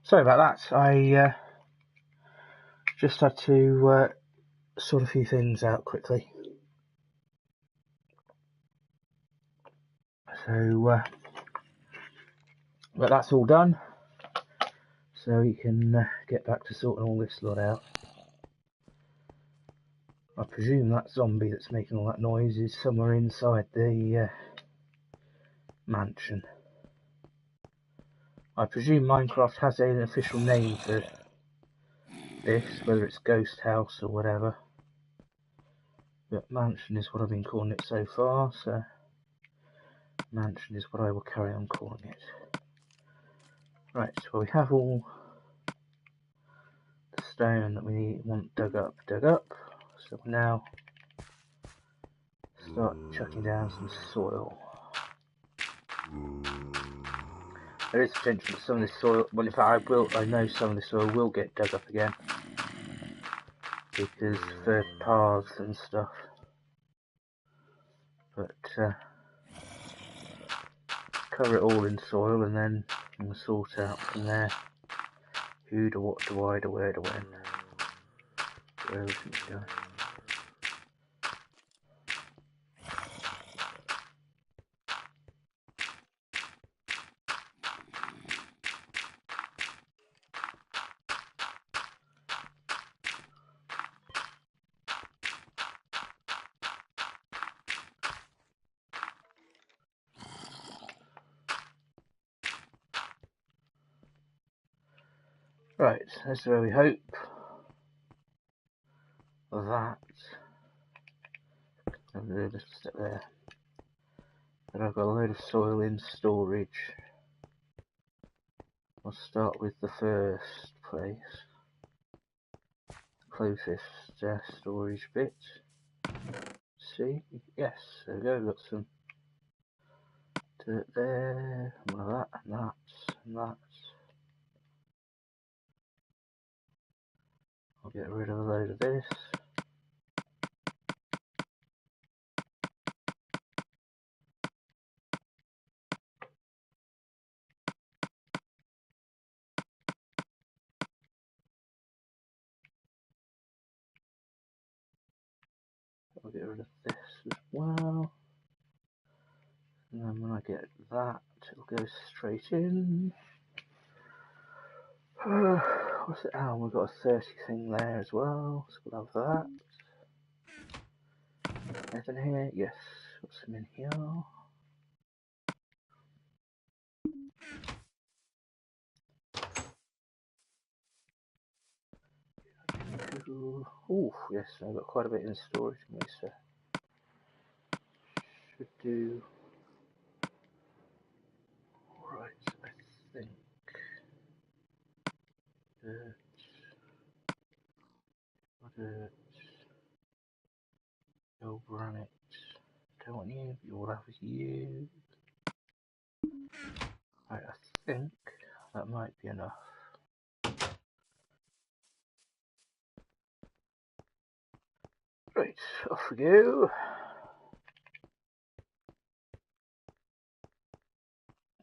Sorry about that. I just had to sort a few things out quickly. So, but that's all done. So you can get back to sorting all this lot out. I presume that zombie that's making all that noise is somewhere inside the mansion. I presume Minecraft has an official name for this, whether it's Ghost House or whatever. But mansion is what I've been calling it so far, so mansion is what I will carry on calling it. Right, so we have all the stone that we want dug up. So we'll now start chucking down some soil. There is potential that some of this soil, well in fact I know some of this soil will get dug up again. Because for paths and stuff. But cover it all in soil and then we'll sort out from there who to what to why to where to when. Where everything's going. Right, this is where we hope that just sit there. But I've got a load of soil in storage. I'll start with the first place, closest storage bit. See, yes, there we go. We've got some dirt there, one of that, and that, and that. I'll get rid of a load of this. I'll get rid of this as well. And then when I get that, it'll go straight in. What's it? Oh, we've got a 30 thing there as well, so we'll have that. Anything here? Yes, got some in here. Oh, yes, I've got quite a bit in storage for me, so should do. Right, I think. Dirt. Go granite. Don't want you. You'll have you. Right, I think that might be enough. Right, off we go.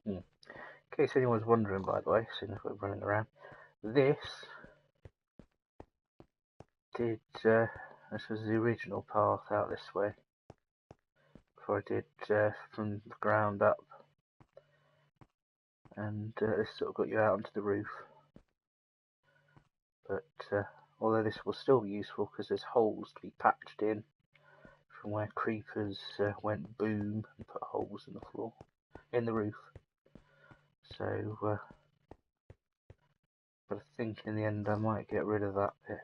In case anyone's wondering, by the way, seeing as we're running around, this was the original path out this way. Before I did from the ground up, and this sort of got you out onto the roof. But although this will still be useful because there's holes to be patched in from where creepers went boom and put holes in the floor, in the roof. So, but I think in the end I might get rid of that bit.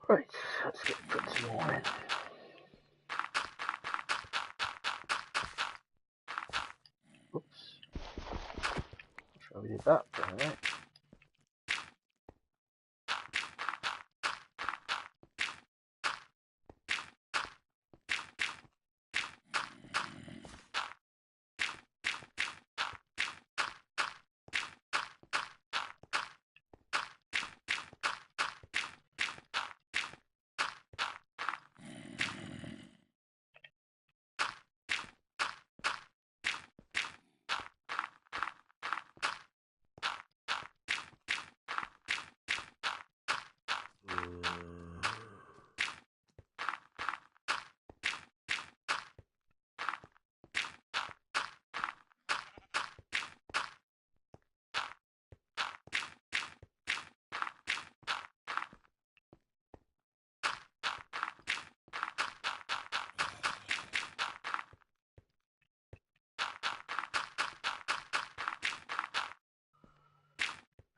Right, let's put some more in. Oops. Not sure we did that, but anyway.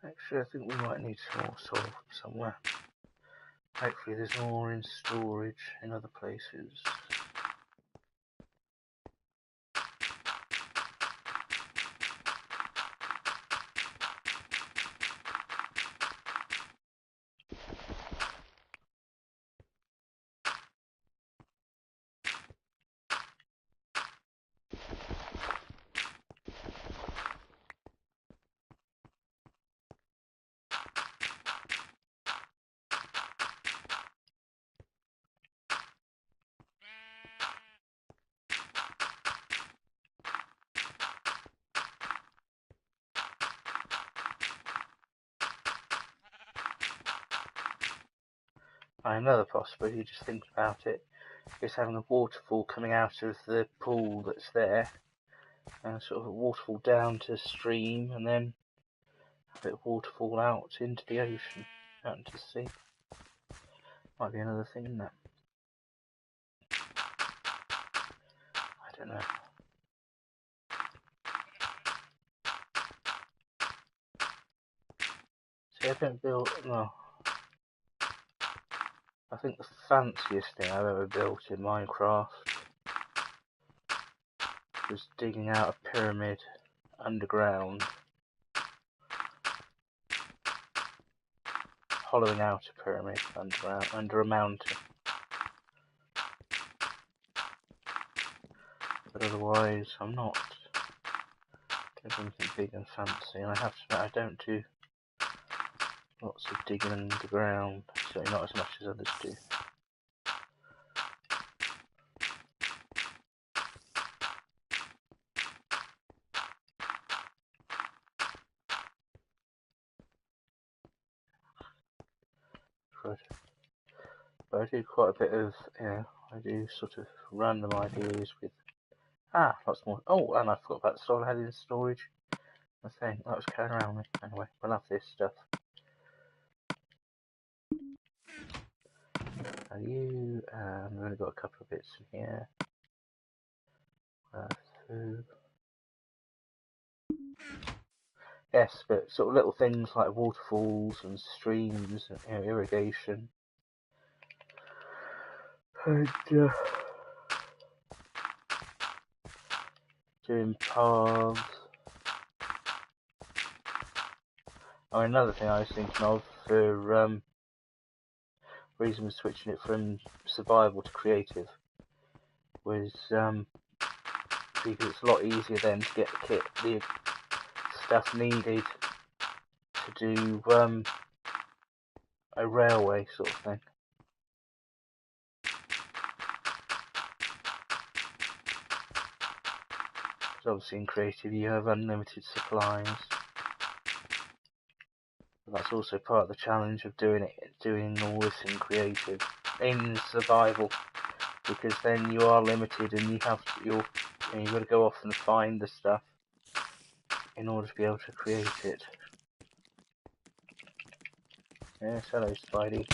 Actually, I think we might need some more soil from somewhere. Hopefully there's more in storage in other places. Another possibility, just thinking about it, is having a waterfall coming out of the pool that's there, and sort of a waterfall down to the stream, and then have it waterfall out into the ocean, out into the sea. Might be another thing in that. I don't know. See, I don't build. Well, I think the fanciest thing I've ever built in Minecraft was digging out a pyramid underground, hollowing out a pyramid underground under a mountain. But otherwise, I'm not doing anything big and fancy, and I have to admit I don't do lots of digging underground, certainly not as much as others do. But I do quite a bit of, I do sort of random ideas with, lots more. Oh, and I forgot about the stuff I had in storage. I think that was carrying around me. Anyway, we'll have this stuff. And we've only got a couple of bits in here. Food. Yes, but sort of little things like waterfalls and streams and irrigation. And doing paths. Oh, another thing I was thinking of for reason was switching it from survival to creative was because it's a lot easier then to get the stuff needed to do a railway sort of thing. Because obviously in creative you have unlimited supplies. But that's also part of the challenge of doing all this in creative, in survival, because then you are limited and you've got to go off and find the stuff in order to be able to create it. Yes, hello Spidey.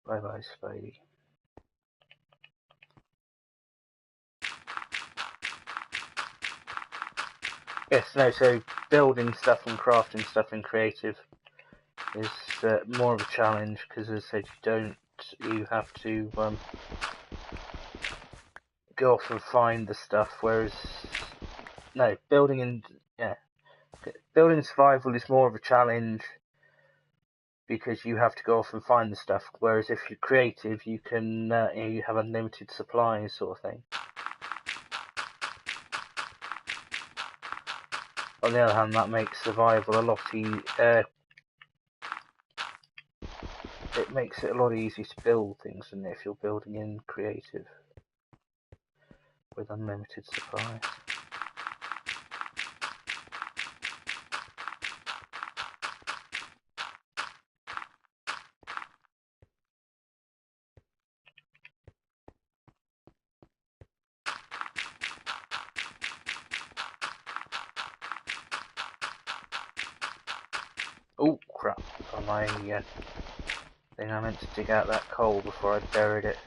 Bye bye Spidey. Yes, no, so building stuff and crafting stuff in creative is more of a challenge because, as I said, you have to go off and find the stuff, whereas building survival is more of a challenge because you have to go off and find the stuff, whereas if you're creative you can you have unlimited supplies sort of thing. On the other hand, that makes survival a lot easier. It makes it a lot easier to build things than if you're building in creative with unlimited supplies. Oh crap, on my thing I meant to dig out that coal before I buried it.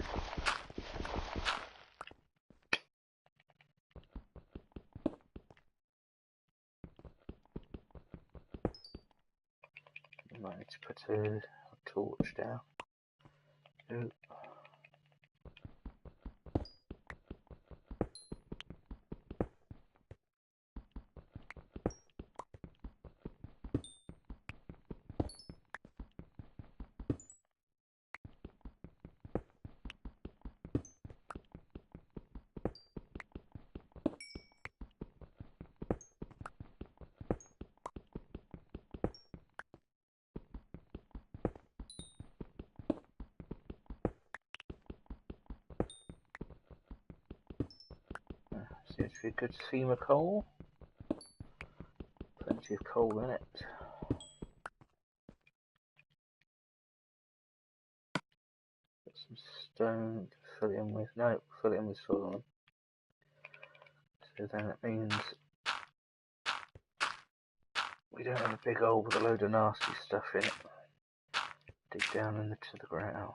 I might need to put a torch down. Ooh. Seems to be a good seam of coal. Plenty of coal in it. Put some stone to fill it in with. No, fill it in with soil. So then it means we don't have a big hole with a load of nasty stuff in it. Dig down into the ground.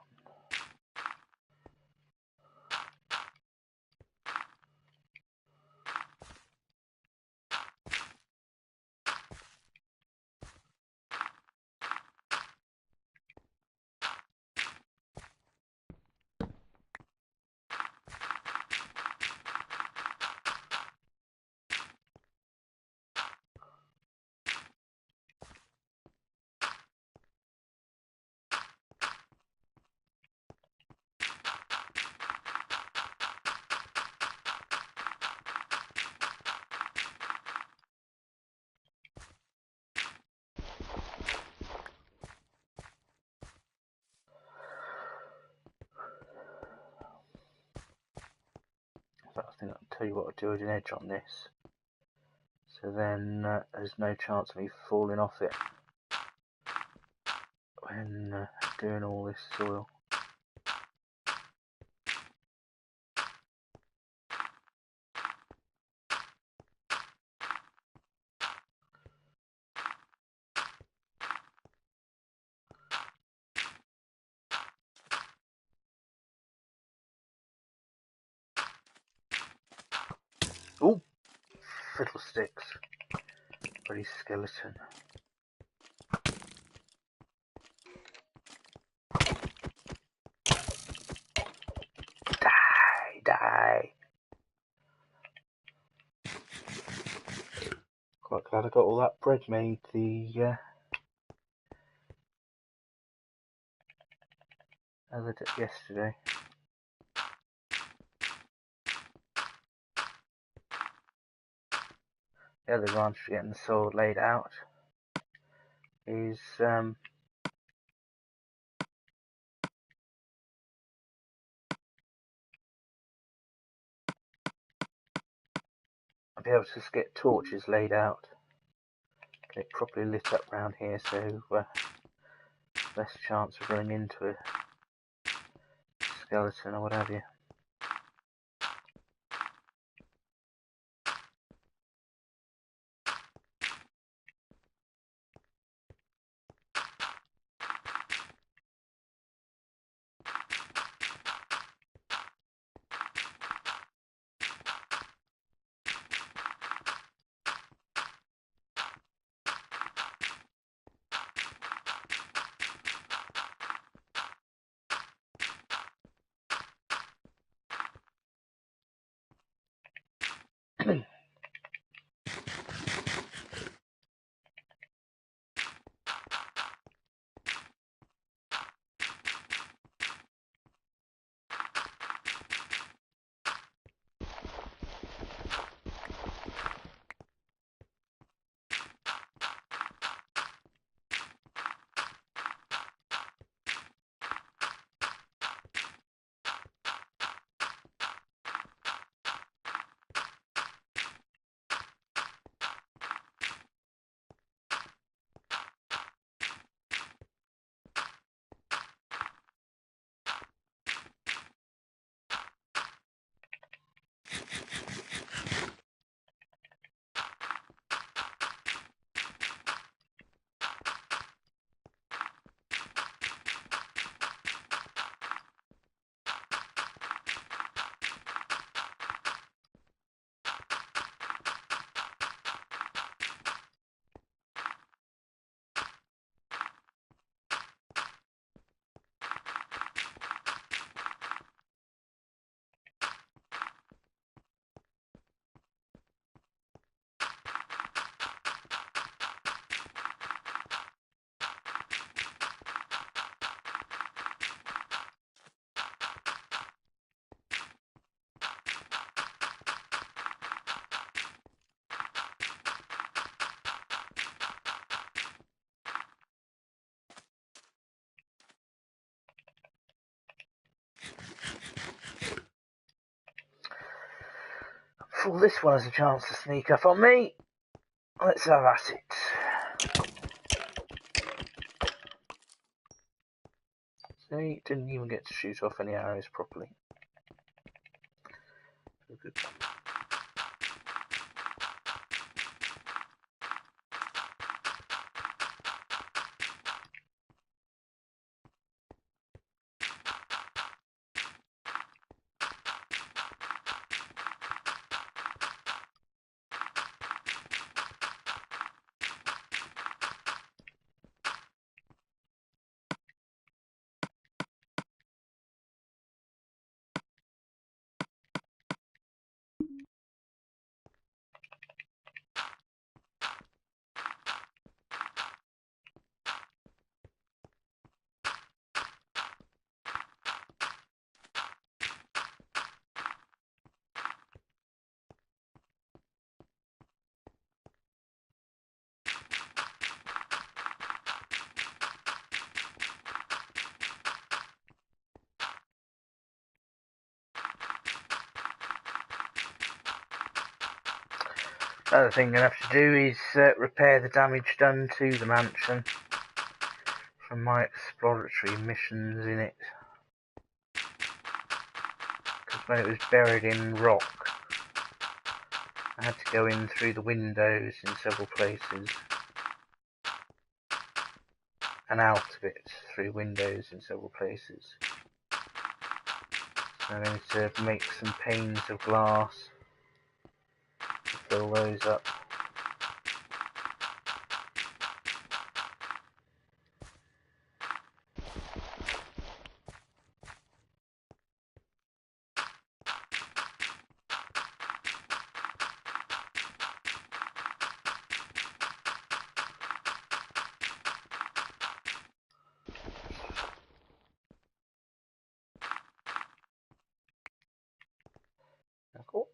I think I'll tell you what I'll do with an edge on this, so then there's no chance of me falling off it when doing all this soil. Oh, fiddlesticks. Bloody skeleton. Die! Quite glad I got all that bread made the other day, yesterday. The other advantage of getting the soil laid out is I'll be able to just get torches laid out, get it properly lit up round here, so less chance of running into a skeleton or what have you. Before this one has a chance to sneak up on me, let's have at it. See, didn't even get to shoot off any arrows properly. Good. Another thing I'm going to have to do is repair the damage done to the mansion from my exploratory missions in it. Because when it was buried in rock, I had to go in through the windows in several places. And out of it through windows in several places. So I'm going to make some panes of glass to fill those up. Cool.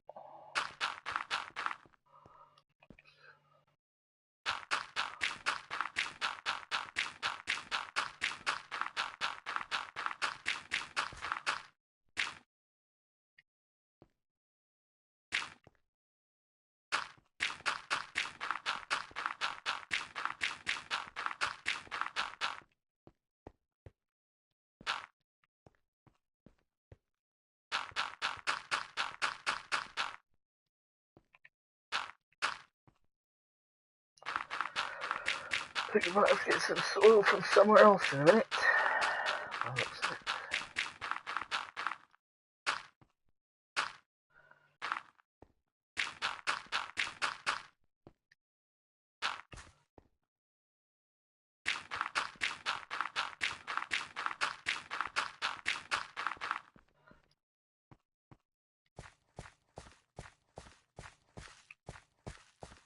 I think we might have to get some soil from somewhere else in a minute. By the looks of it.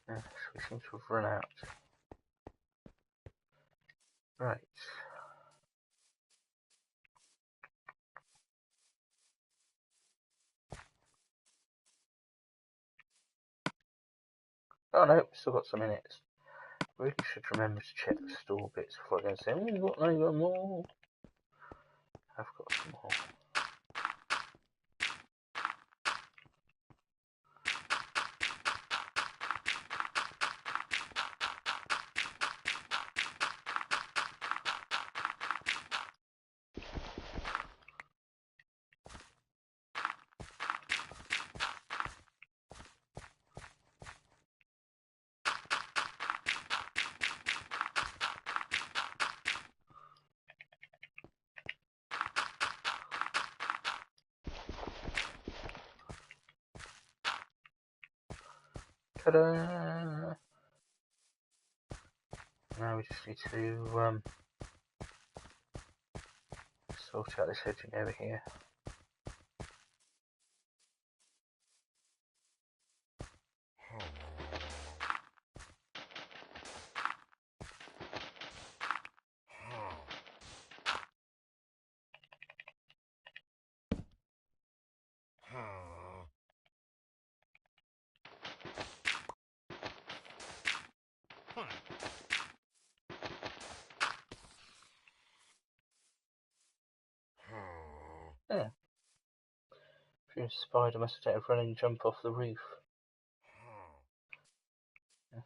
Yes, we seem to have run out. Right. Oh no, still got some in it. Really should remember to check the store bits before I go and say, we've got no more. I've got some more. Ta-da! Now we just need to sort out this hedging over here. Yeah. If spider must have taken a running jump off the roof. Yeah.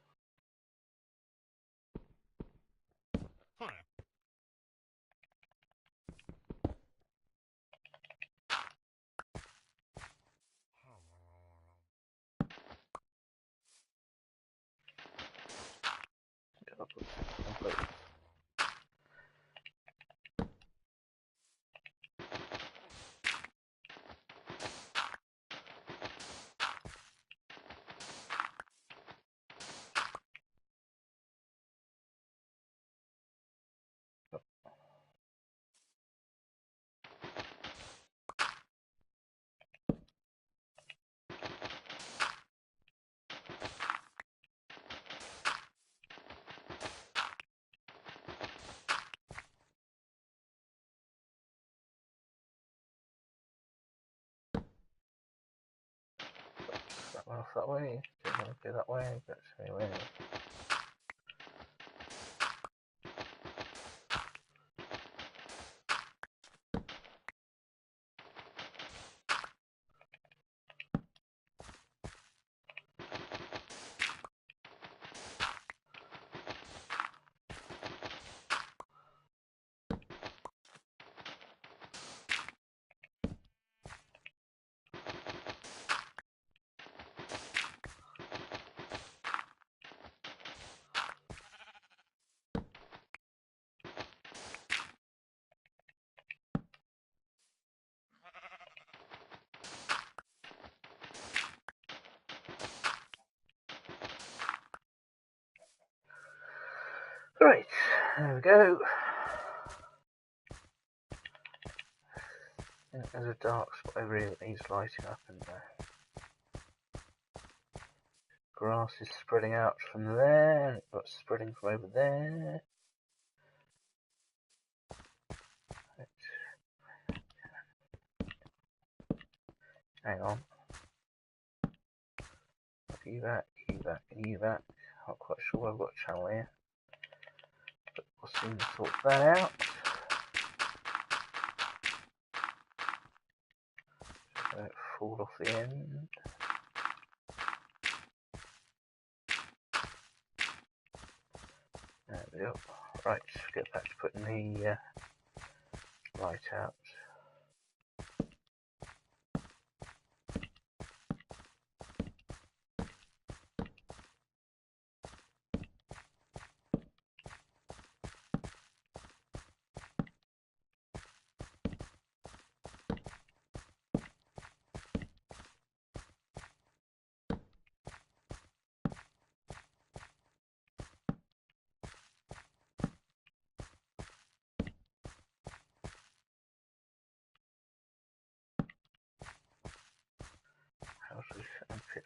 That one off that way. Didn't want to go that way, but anyway. Right, there we go. I think there's a dark spot over here that needs lighting up, and grass is spreading out from there, and it's spreading from over there. Hang on. You back, you back, and you back. Not quite sure I've got a channel here, but we'll soon sort that out. Just let it fall off the end. There we go. Right, get back to putting the light out.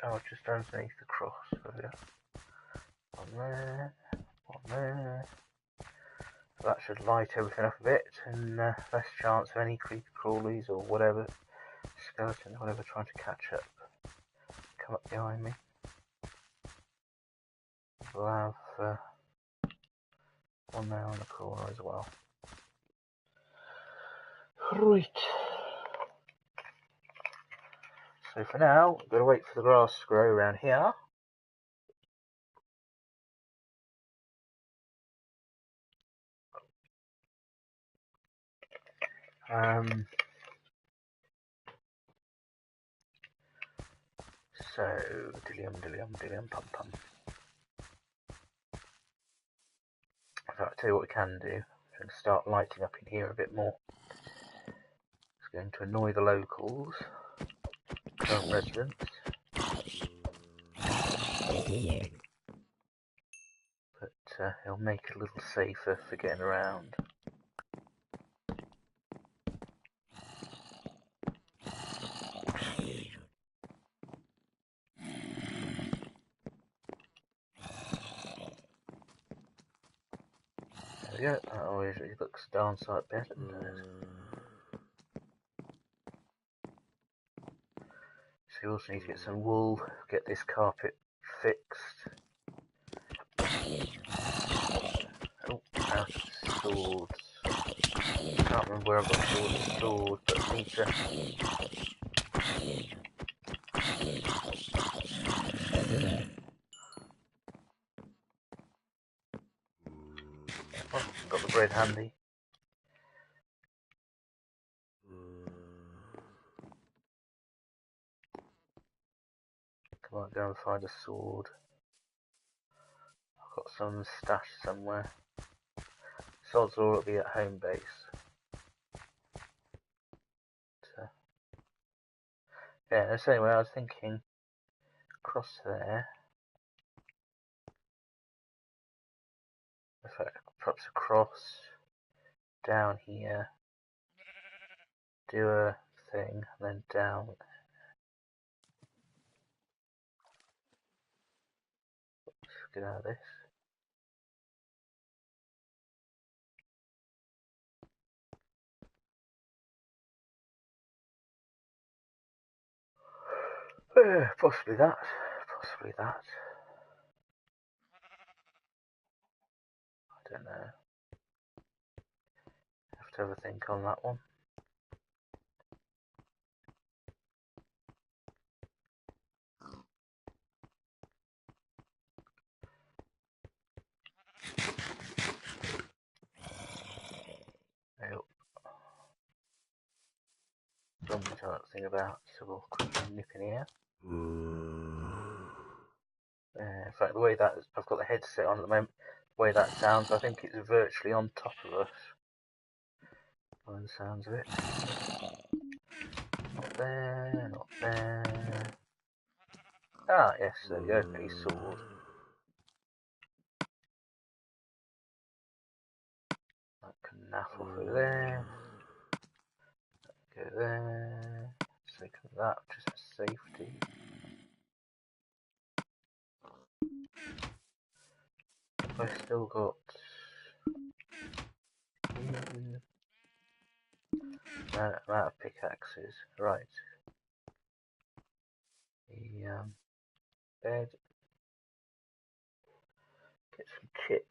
Oh, just underneath the cross. One there, one there. So that should light everything up a bit, and less chance of any creepy crawlies or whatever, skeleton or whatever trying to catch up, come up behind me. We'll have one there on the corner as well. Right. So for now, we've got to wait for the grass to grow around here. So, dillium, pum pum. In fact, I'll tell you what we can do. We can start lighting up in here a bit more. It's going to annoy the locals, current residents. But it'll make it a little safer for getting around. There we go, that always looks darn sight better, doesn't it? So you also need to get some wool, get this carpet fixed. Oh, out of swords. Can't remember where I've got swords, but I need to. Oh, got the bread handy. Come on, go and find a sword. I've got some stashed somewhere. Swords will be at home base. But, yeah, so anyway, I was thinking across there. In fact, perhaps across down here. Do a thing, and then down. Let's get out of this. Possibly that. Possibly that. I don't know. Have to have a think on that one. Nope. Something I don't think about, so we'll quickly nip in here. In fact, the way that I've got the headset on at the moment, the way that sounds, I think it's virtually on top of us. By the sounds of it. Not there, not there. Ah, yes, there we go, a sword. Enough over there. Go there. Take that just for safety. I've still got amount of pickaxes. Right. The bed. Get some chip.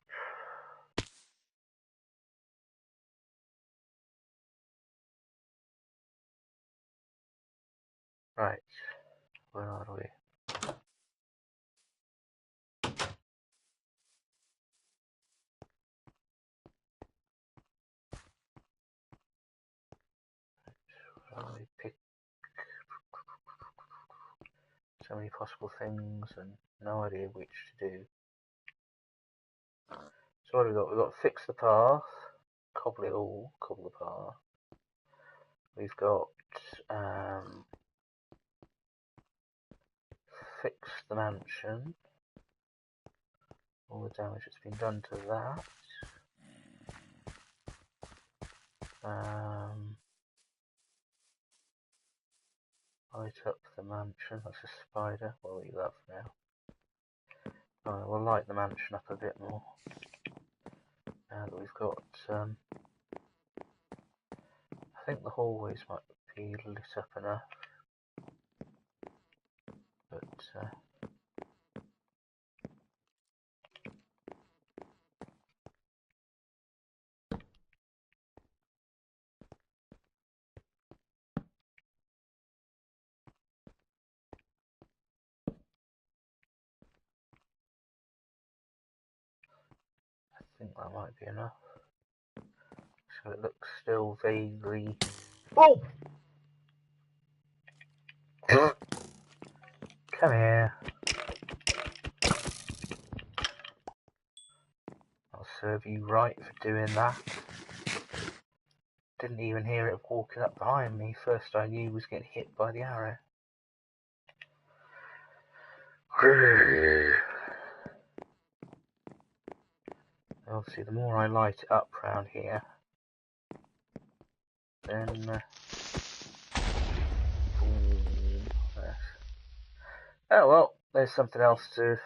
Right. Where are we? I pick so many possible things and no idea which to do. So what have we got? We've got fix the path, cobble it all, cobble the path. We've got fix the mansion. All the damage that's been done to that. Light up the mansion. That's a spider. We'll leave that for now. Alright, we'll light the mansion up a bit more. Now that we've got, I think the hallways might be lit up enough. But, I think that might be enough. So it looks still vaguely... Oh! Come here. I'll serve you right for doing that. Didn't even hear it walking up behind me. First I knew was getting hit by the arrow. Obviously, the more I light it up round here, then oh well, there's something else to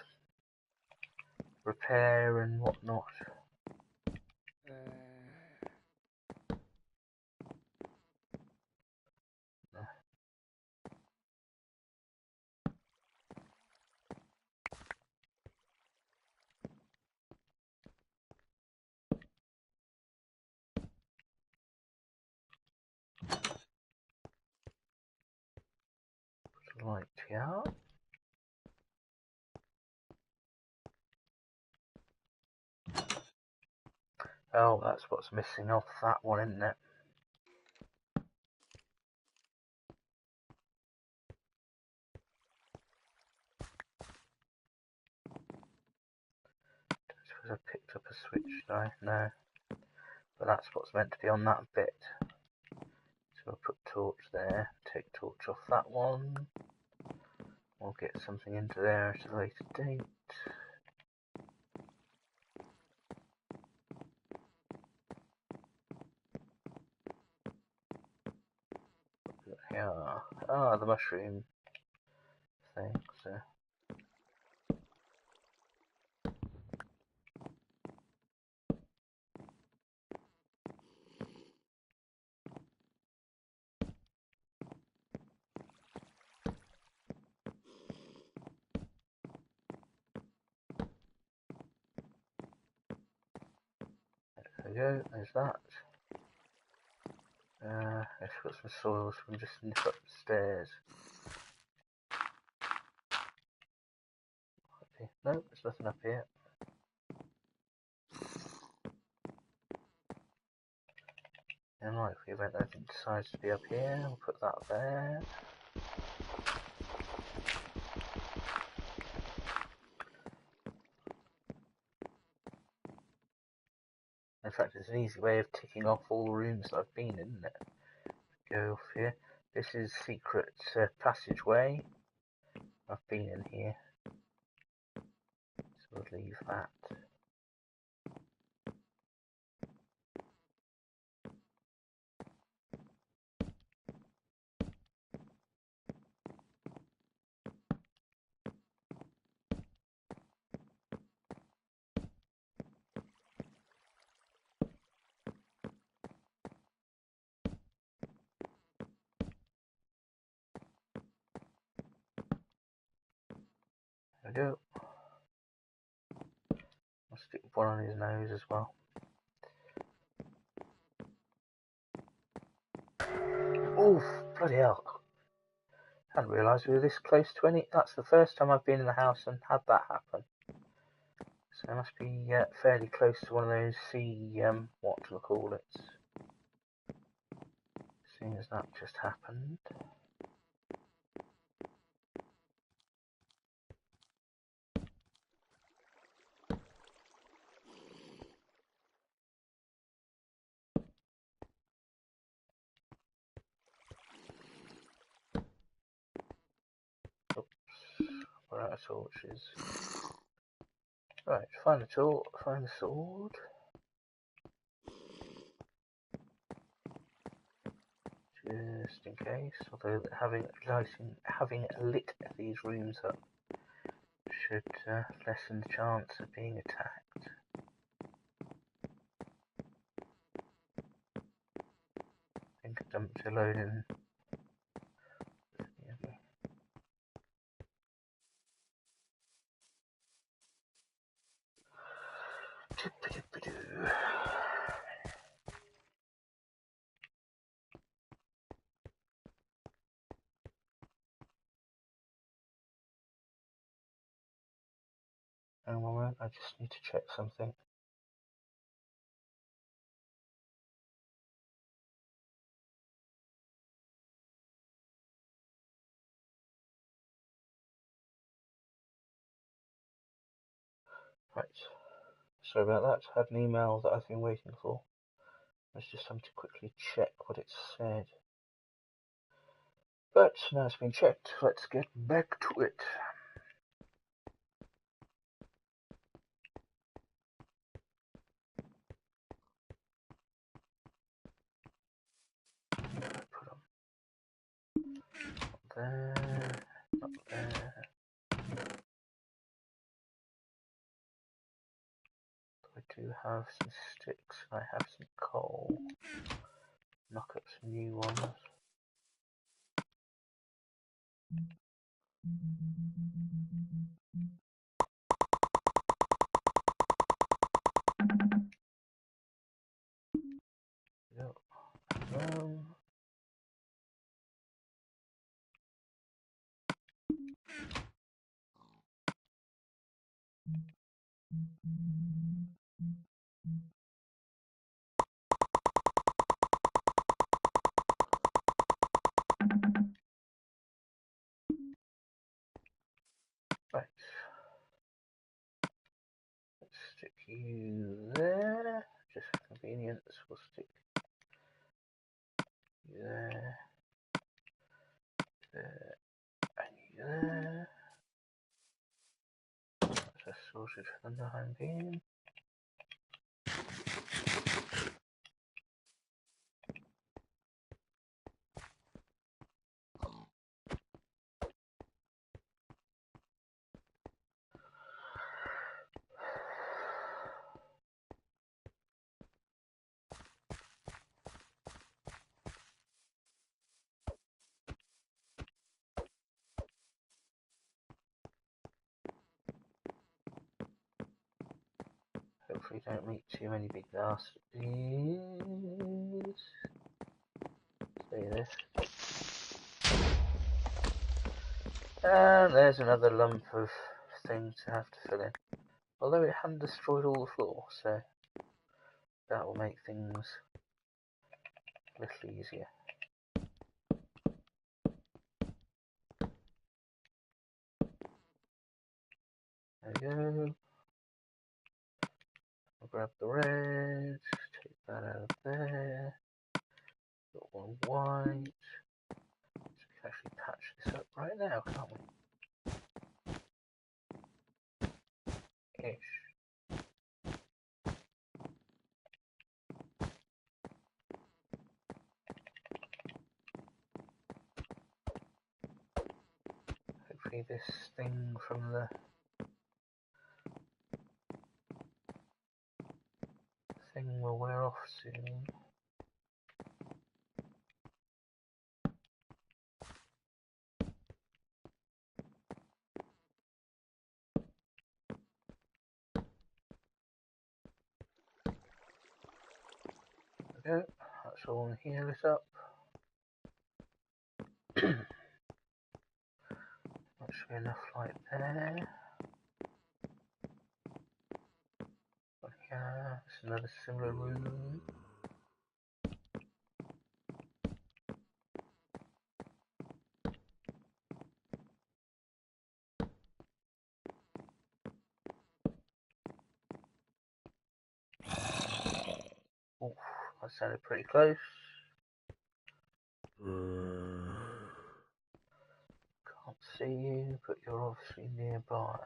repair and whatnot. Light here. Oh, that's what's missing off that one, isn't it? I suppose I picked up a switch, no. But that's what's meant to be on that bit. So I'll put torch there, take torch off that one. We'll get something into there at a later date. Here, the mushroom thing, so. There we go, there's that. Let's put some soil so we can just nip up the stairs. No, there's nothing up here. In likely event anything decides to be up here, we'll put that there. In fact, it's an easy way of ticking off all the rooms that I've been in, isn't it? Go off here. This is secret passageway. I've been in here. So we'll leave that. go. I'll stick one on his nose as well. Oh, bloody hell. I hadn't realised we were this close to any. That's the first time I've been in the house and had that happen. So I must be fairly close to one of those what do I call it? Seeing as that just happened. Oops, we're out of torches. Right, find the tool, find the sword. Just in case, although having lit these rooms up should lessen the chance of being attacked. I think I dumped a load in. Hang on a moment, I just need to check something. Right, sorry about that. I had an email that I've been waiting for. I was just having to quickly check what it said. But now it's been checked, let's get back to it. Put them there, not there. I do have some sticks, I have some coal. Knock up some new ones. Yep. Right. Let's stick you there. Just for convenience, we'll stick you there, there, and you there. That's sorted for the time being. Hopefully don't meet too many big nasties. See this. And there's another lump of thing to have to fill in. Although it hadn't destroyed all the floor, so that will make things a little easier. There we go. I'll grab the red, take that out of there. Got one white. So we can actually patch this up right now, can't we? Ish. Hopefully this thing from the thing will wear off soon. all in here lit up. Not sure enough light there. But yeah, it's another similar room. Oh, that sounded pretty close. Can't see you, but you're obviously nearby.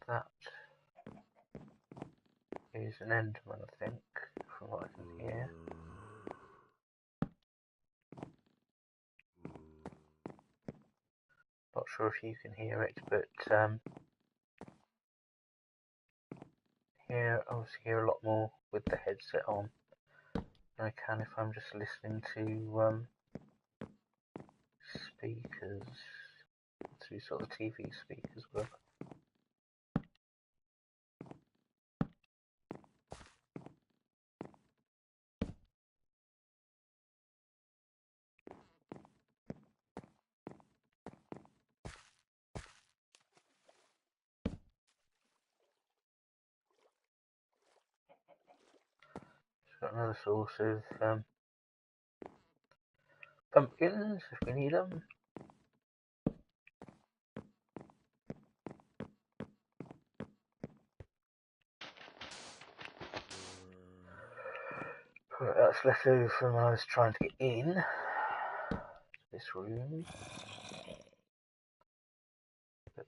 That is an Enderman, I think, from what I can hear. Not sure if you can hear it, but obviously hear a lot more with the headset on than I can if I'm just listening to speakers, through sort of TV speakers work. Got another source of pumpkins if we need them. That's left over from when I was trying to get in this room. But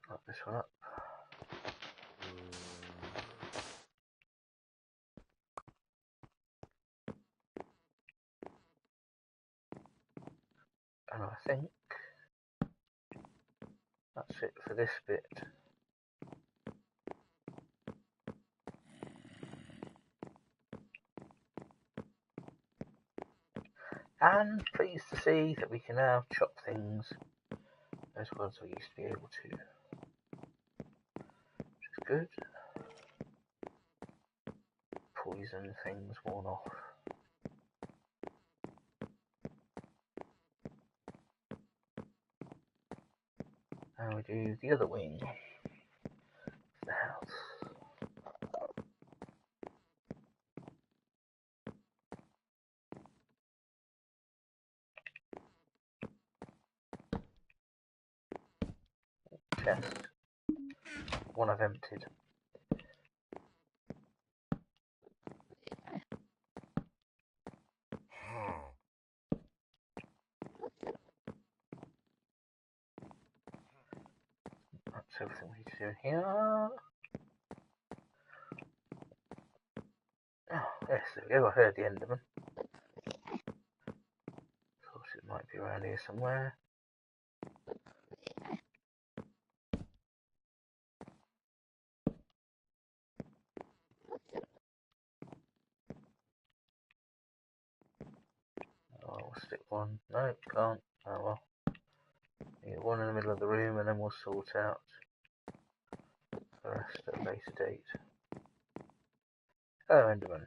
lock this one up. And I think that's it for this bit. And pleased to see that we can now chop things as well as we used to be able to, which is good. Poison things worn off. Now we do the other wing of the house. Chest. One I've emptied. That's everything we need to do in here. Oh, yes, there we go. I heard the Enderman. Thought it might be around here somewhere. Oh, we'll stick one. No, can't. Oh well. Get one in the middle of the room and then we'll sort out the rest at a later date. Hello, Enderman.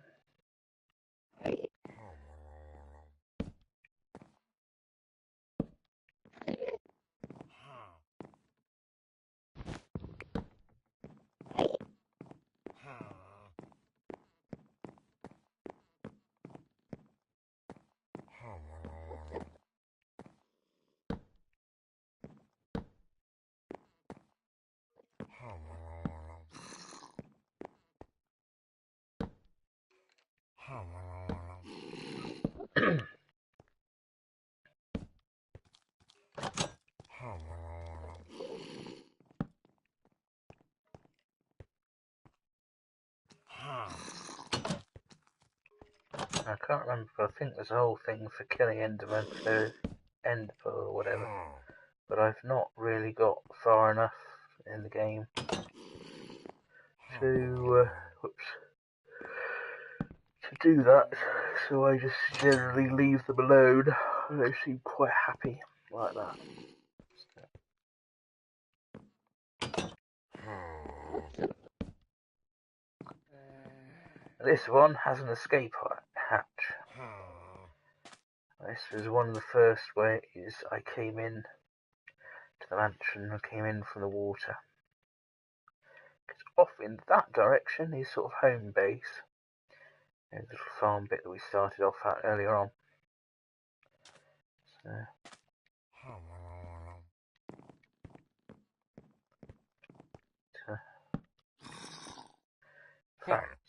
I can't remember, but I think there's a whole thing for killing Enderman, Ender or whatever. But I've not really got far enough in the game to do that, so I just generally leave them alone. They seem quite happy like that. This one has an escape hatch. This was one of the first ways I came in to the mansion. I came in from the water. Because off in that direction is sort of home base. There's a little farm bit that we started off at earlier on. So, in fact,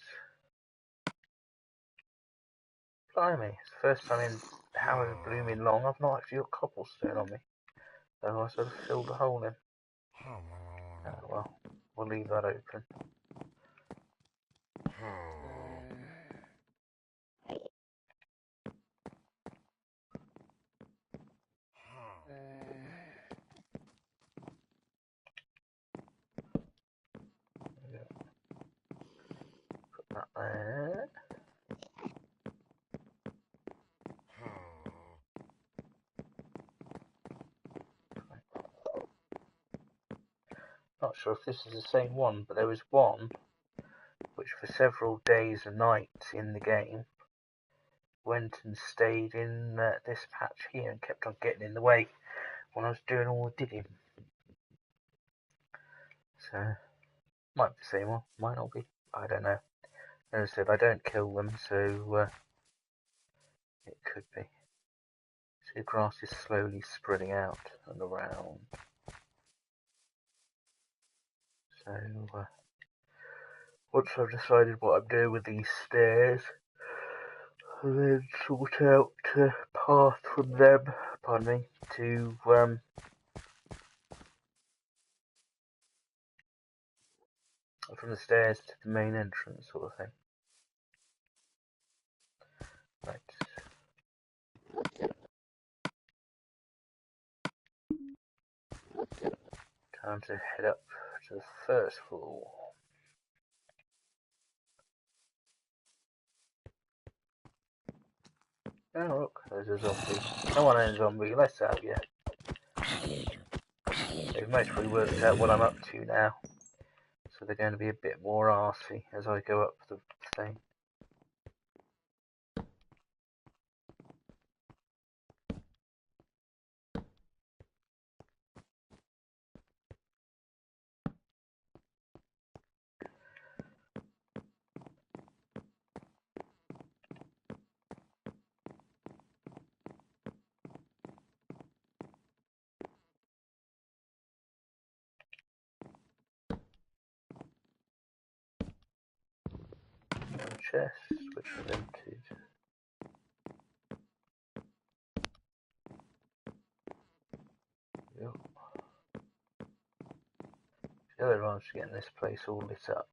blimey, it's the first time in however blooming long I've not actually got cobblestone on me. So I sort of filled the hole in. Well, we'll leave that open. Put that there. Not sure if this is the same one, but there was one which for several days and nights in the game went and stayed in this patch here and kept on getting in the way when I was doing all the digging. So, might be the same one, might not be, I don't know. As I said, I don't kill them, so it could be. See, the grass is slowly spreading out and around. So, once I've decided what I'm doing with these stairs, I'll then sort out a path from them, pardon me, to from the stairs to the main entrance, sort of thing. Right. Time to head up to the first floor. Oh look, there's a zombie. Come on in, zombie, let's have you. They've mostly worked out what I'm up to now. So they're going to be a bit more arsey as I go up the thing. Chest, which was emptied. Yep. The other advantage of getting this place all lit up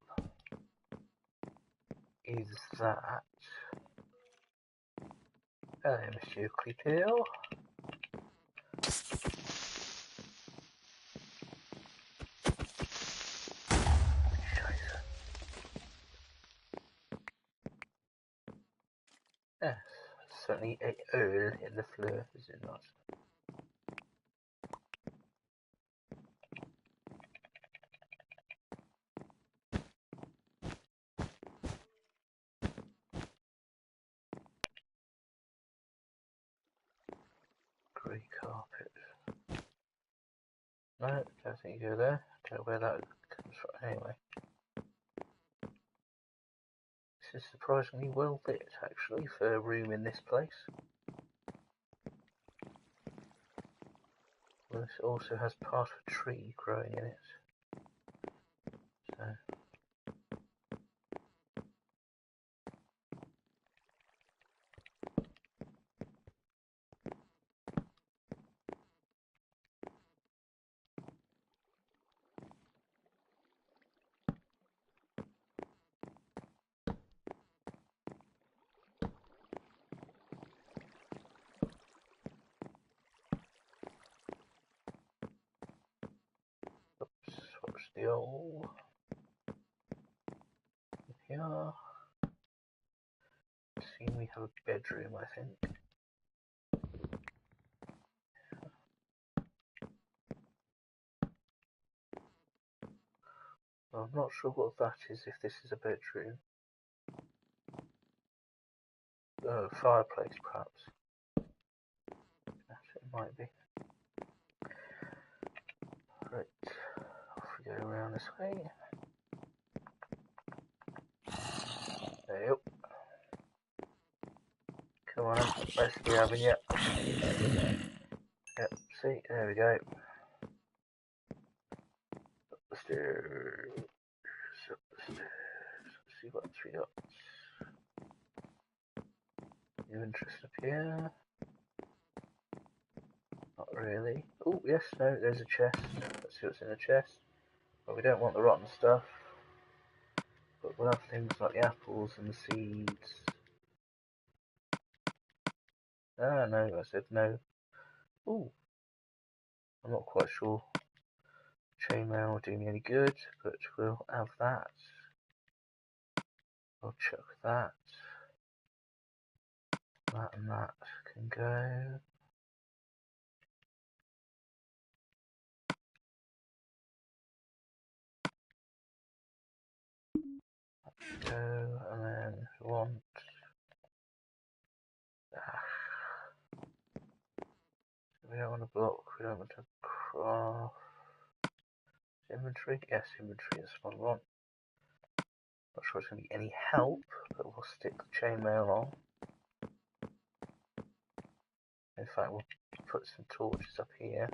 is that. Hello, Mr. Cleetail. Yes, certainly a hole in the floor, is it not? Grey carpet. No, don't think you go there. Don't know where that comes from anyway. This is surprisingly well lit, actually, for a room in this place. Well, this also has part of a tree growing in it. So. the old here. See, we have a bedroom, I think. I'm not sure what that is, if this is a bedroom. Fireplace, perhaps. Yes, it might be. Right, off we go around this way. There you go. Come on, let's be having you. Yep, see, there we go. Up the stairs, up the stairs. Let's see what we got. New interest up here. Not really. Oh, yes, no, there's a chest. Let's see what's in the chest. Well, we don't want the rotten stuff. But we'll have things like the apples and the seeds. Ah, no, I said no. Ooh. I'm not quite sure. Chainmail will do me any good, but we'll have that. We'll chuck that. That and that can go. Go, and then we want we don't want to block, we don't want to craft inventory. Yes, inventory is what we want. Not sure it's going to be any help, but we'll stick the chainmail on. In fact, we'll put some torches up here,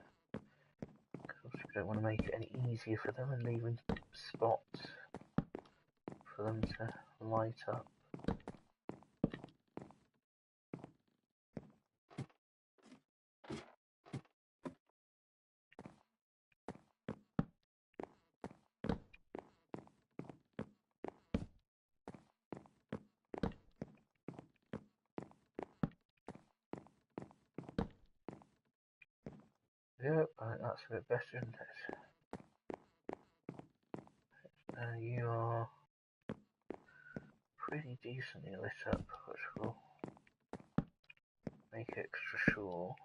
because we don't want to make it any easier for them and leaving spots for them to light up. Yep, I think that's a bit better, isn't it? You are pretty decently lit up, which will make extra sure.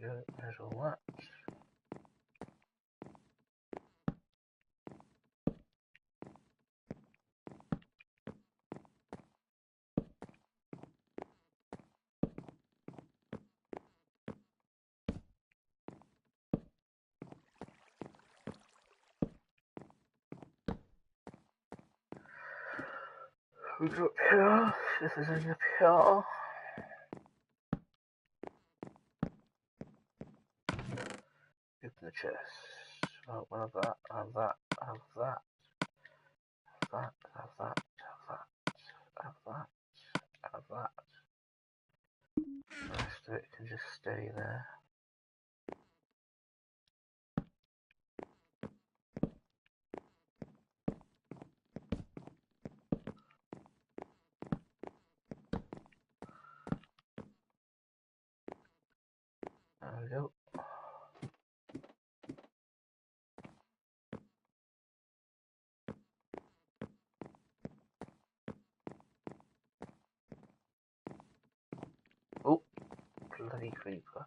Yep, there's all that. We go up here, if there's any up here. Open the chest. Oh, we'll have that, have that, have that, have that, have that, have that, have that. The rest of it can just stay there. There we go. Oh, bloody creeper.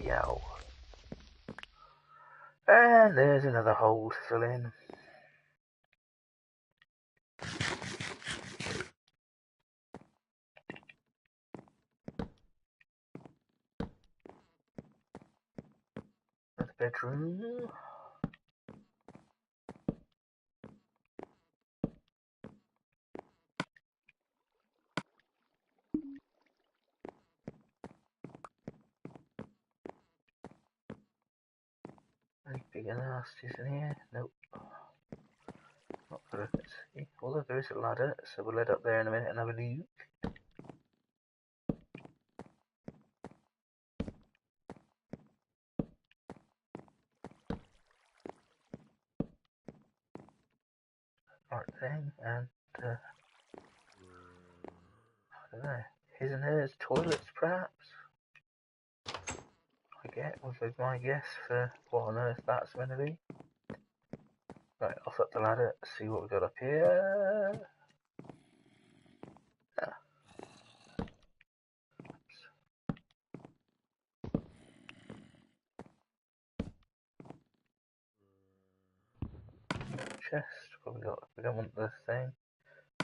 Yow. And there's another hole to fill in. Another bedroom. Any bigger nasties in here? Nope. Not that I can see. Although there is a ladder, so we'll head up there in a minute and have a look. right thing, and I don't know, his and hers toilets perhaps? I get was my guess for what on earth that's going to be. Right, off up the ladder, see what we got up here. Ah. Chest, what we got? We don't want the thing.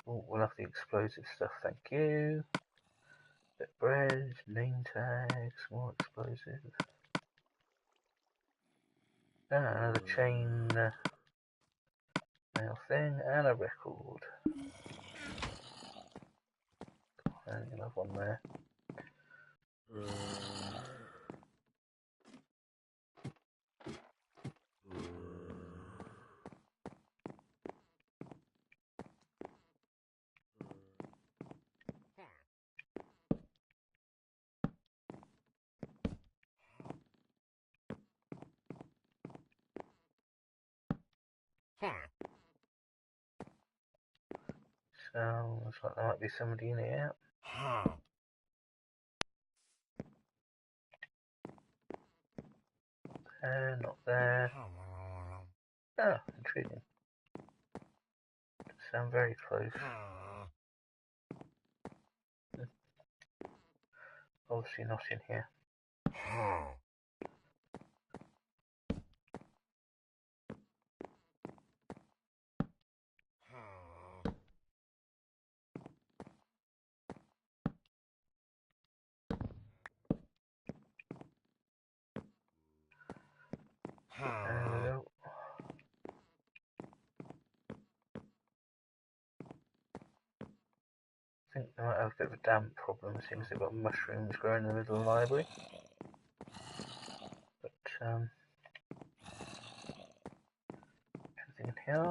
Ooh, we'll have the explosive stuff, thank you. Bit of bread, name tags, more explosives. Another chain mail thing, and a record. And you'll have one there. So, looks like there might be somebody in here. Not there. Oh, intriguing. Sound very close. Obviously not in here. There we go. I think they might have a bit of a damp problem. It seems they've got mushrooms growing in the middle of the library. But, anything in here?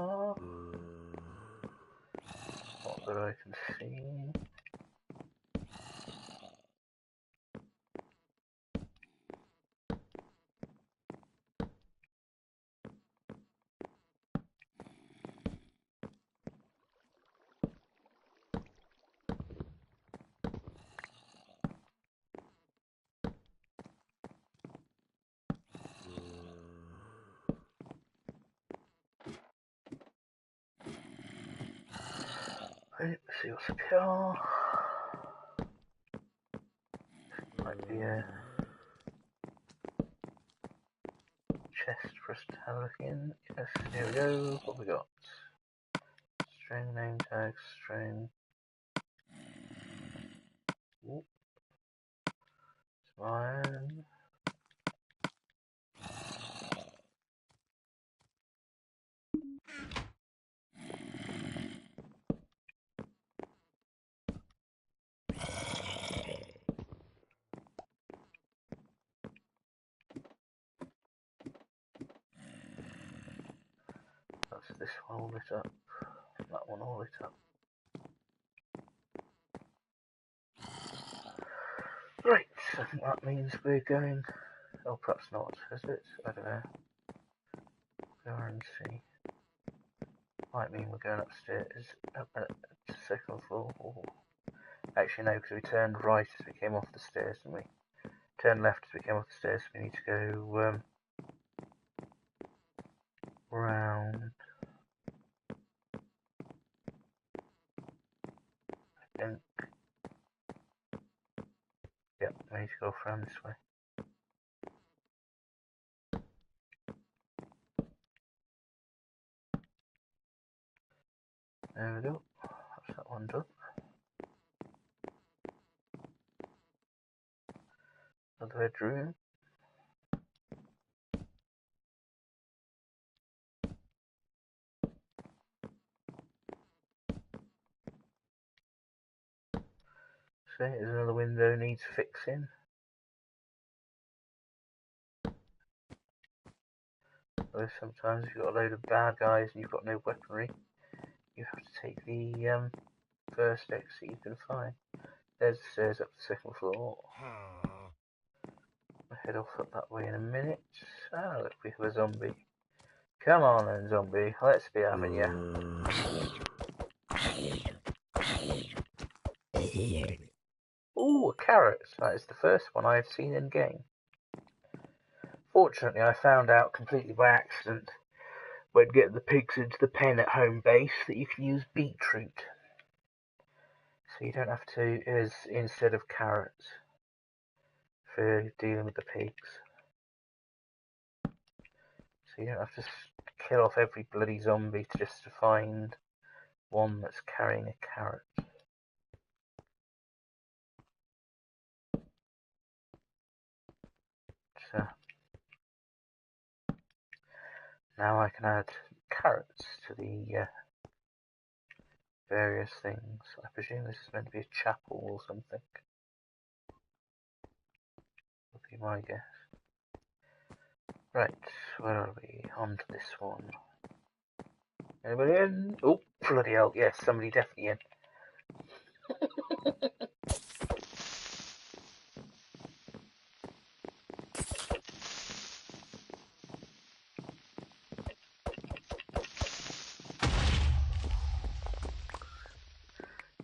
Not that I can see. Right, let's see what's up here. Might be a chest for us to have a look in. Yes, here we go. What we got? String, name tag, string. Ooh. Mine. That's this one all lit up. That one all lit up. Right, I think that means we're going. Oh, perhaps not, is it? I don't know. Go and see. Might mean we're going upstairs, up at the second floor. Ooh. Actually, no, because we turned right as we came off the stairs, and we turned left as we came off the stairs. So we need to go round. I think. Yep, we need to go around this way. There we go. That's that one done. Another bedroom. So here's another window needs fixing. Although sometimes if you've got a load of bad guys and you've got no weaponry, you have to take the first exit you can find. There's the stairs up the second floor. I'll head off up that way in a minute. Ah, look, we have a zombie. Come on then, zombie. Let's be having ya. Ooh, a carrot. That is the first one I have seen in game. Fortunately, I found out completely by accident when getting the pigs into the pen at home base that you can use beetroot. So you don't have to, instead of carrots, for dealing with the pigs. So you don't have to kill off every bloody zombie just to find one that's carrying a carrot. So now I can add carrots to the various things. I presume this is meant to be a chapel or something. Would be my guess. Right, where are we? On to this one. Anybody in? Oh, bloody hell, yes, somebody definitely in.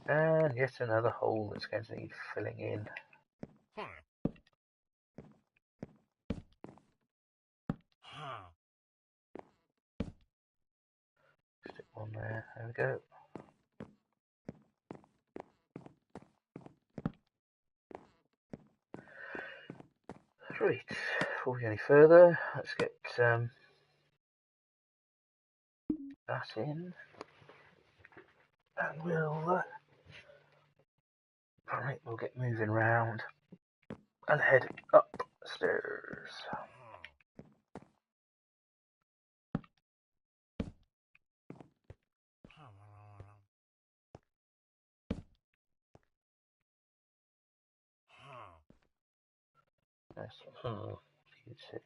And yet another hole that's going to need filling in. Stick one there, there we go. Right, before we go any further, let's get that in. And we'll get moving round and head upstairs. Nice. You too.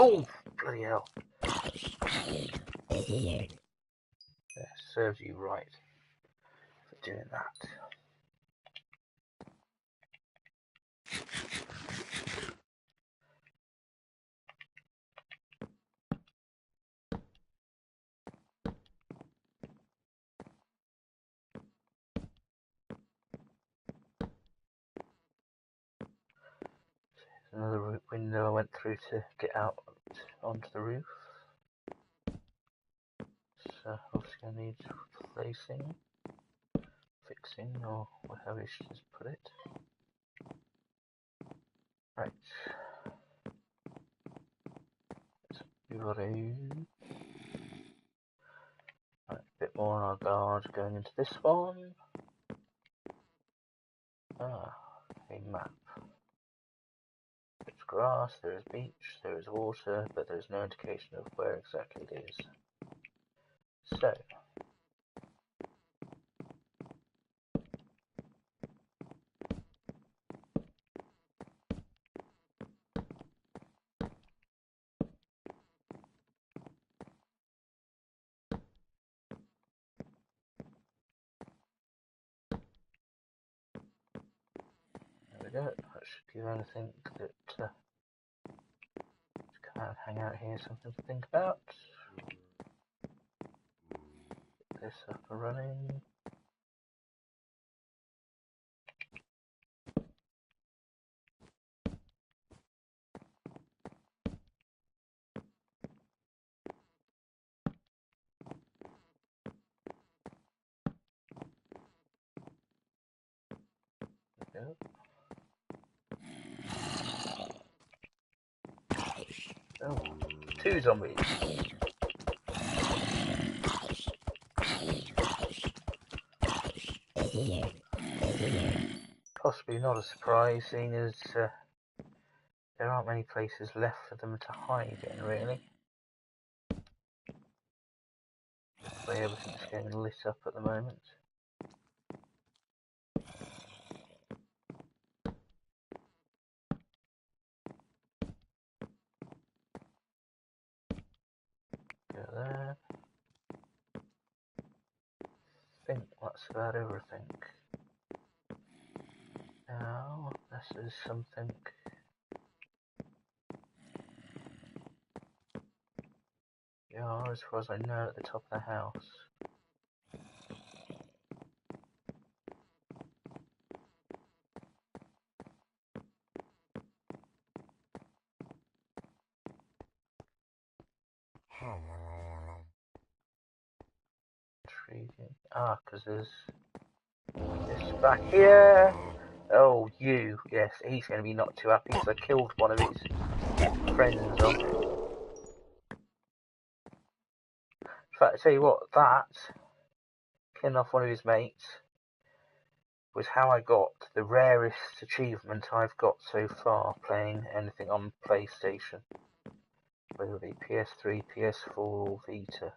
Oh, bloody hell. Yeah, serves you right for doing that. Another window I went through to get out onto the roof. So obviously I need replacing, fixing, or whatever you should just put it. Right. Right, a bit more on our guard going into this one. Ah, a map. There's grass, there is beach, there is water, but there is no indication of where exactly it is. So, there we go. That should give anything that can't hang out here something to think about. Get this up and running. go. Oh, 2 zombies. Possibly not a surprise, seeing as there aren't many places left for them to hide in, really. The way everything's getting lit up at the moment. Go there. I think that's about everything. Now, this is something. Yeah, as far as I know, at the top of the house. Intriguing. Ah, because there's this back here. Oh, you. Yes, he's going to be not too happy because I killed one of his friends off. In fact, I tell you what, that, killing off one of his mates, was how I got the rarest achievement I've got so far playing anything on PlayStation. Whether it be PS3, PS4 or Vita.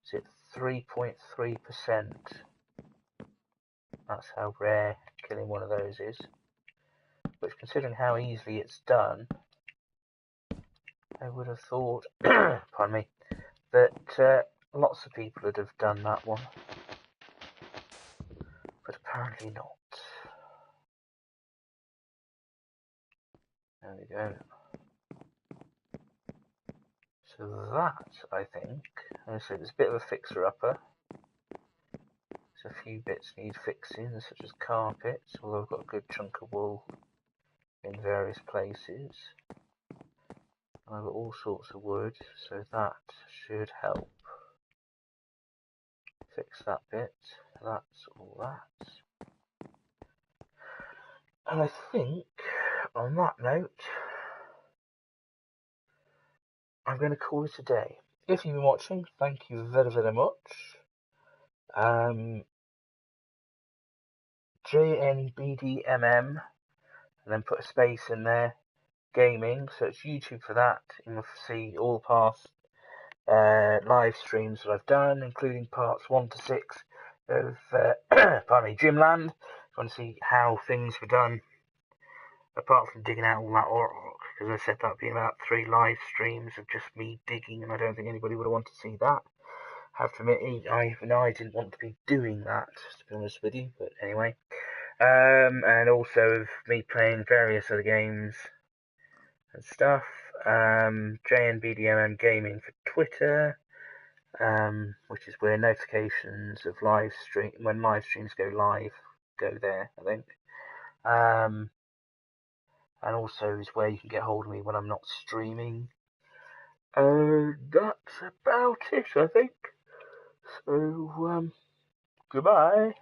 Is it 3.3%? That's how rare killing one of those is. Which, considering how easily it's done, I would have thought, pardon me, that lots of people would have done that one. But apparently not. There we go. So that, I think, so there's a bit of a fixer-upper. There's a few bits need fixing, such as carpets, although I've got a good chunk of wool in various places. And I've got all sorts of wood, so that should help fix that bit. That's all that. And I think, on that note, I'm going to call it a day. If you've been watching, thank you very, very much. JNBDMM, and then put a space in there, gaming, search YouTube for that, and you'll see all the past live streams that I've done, including parts 1 to 6 of, pardon me, Gymland. If you want to see how things were done, apart from digging out all that rock, because I said that would be about 3 live streams of just me digging, and I don't think anybody would want to see that. I have to admit, I didn't want to be doing that, to be honest with you, but anyway. And also of me playing various other games and stuff. JNBDMM Gaming for Twitter, which is where notifications of when live streams go live, go there, I think. And also is where you can get hold of me when I'm not streaming. That's about it, I think. So, goodbye.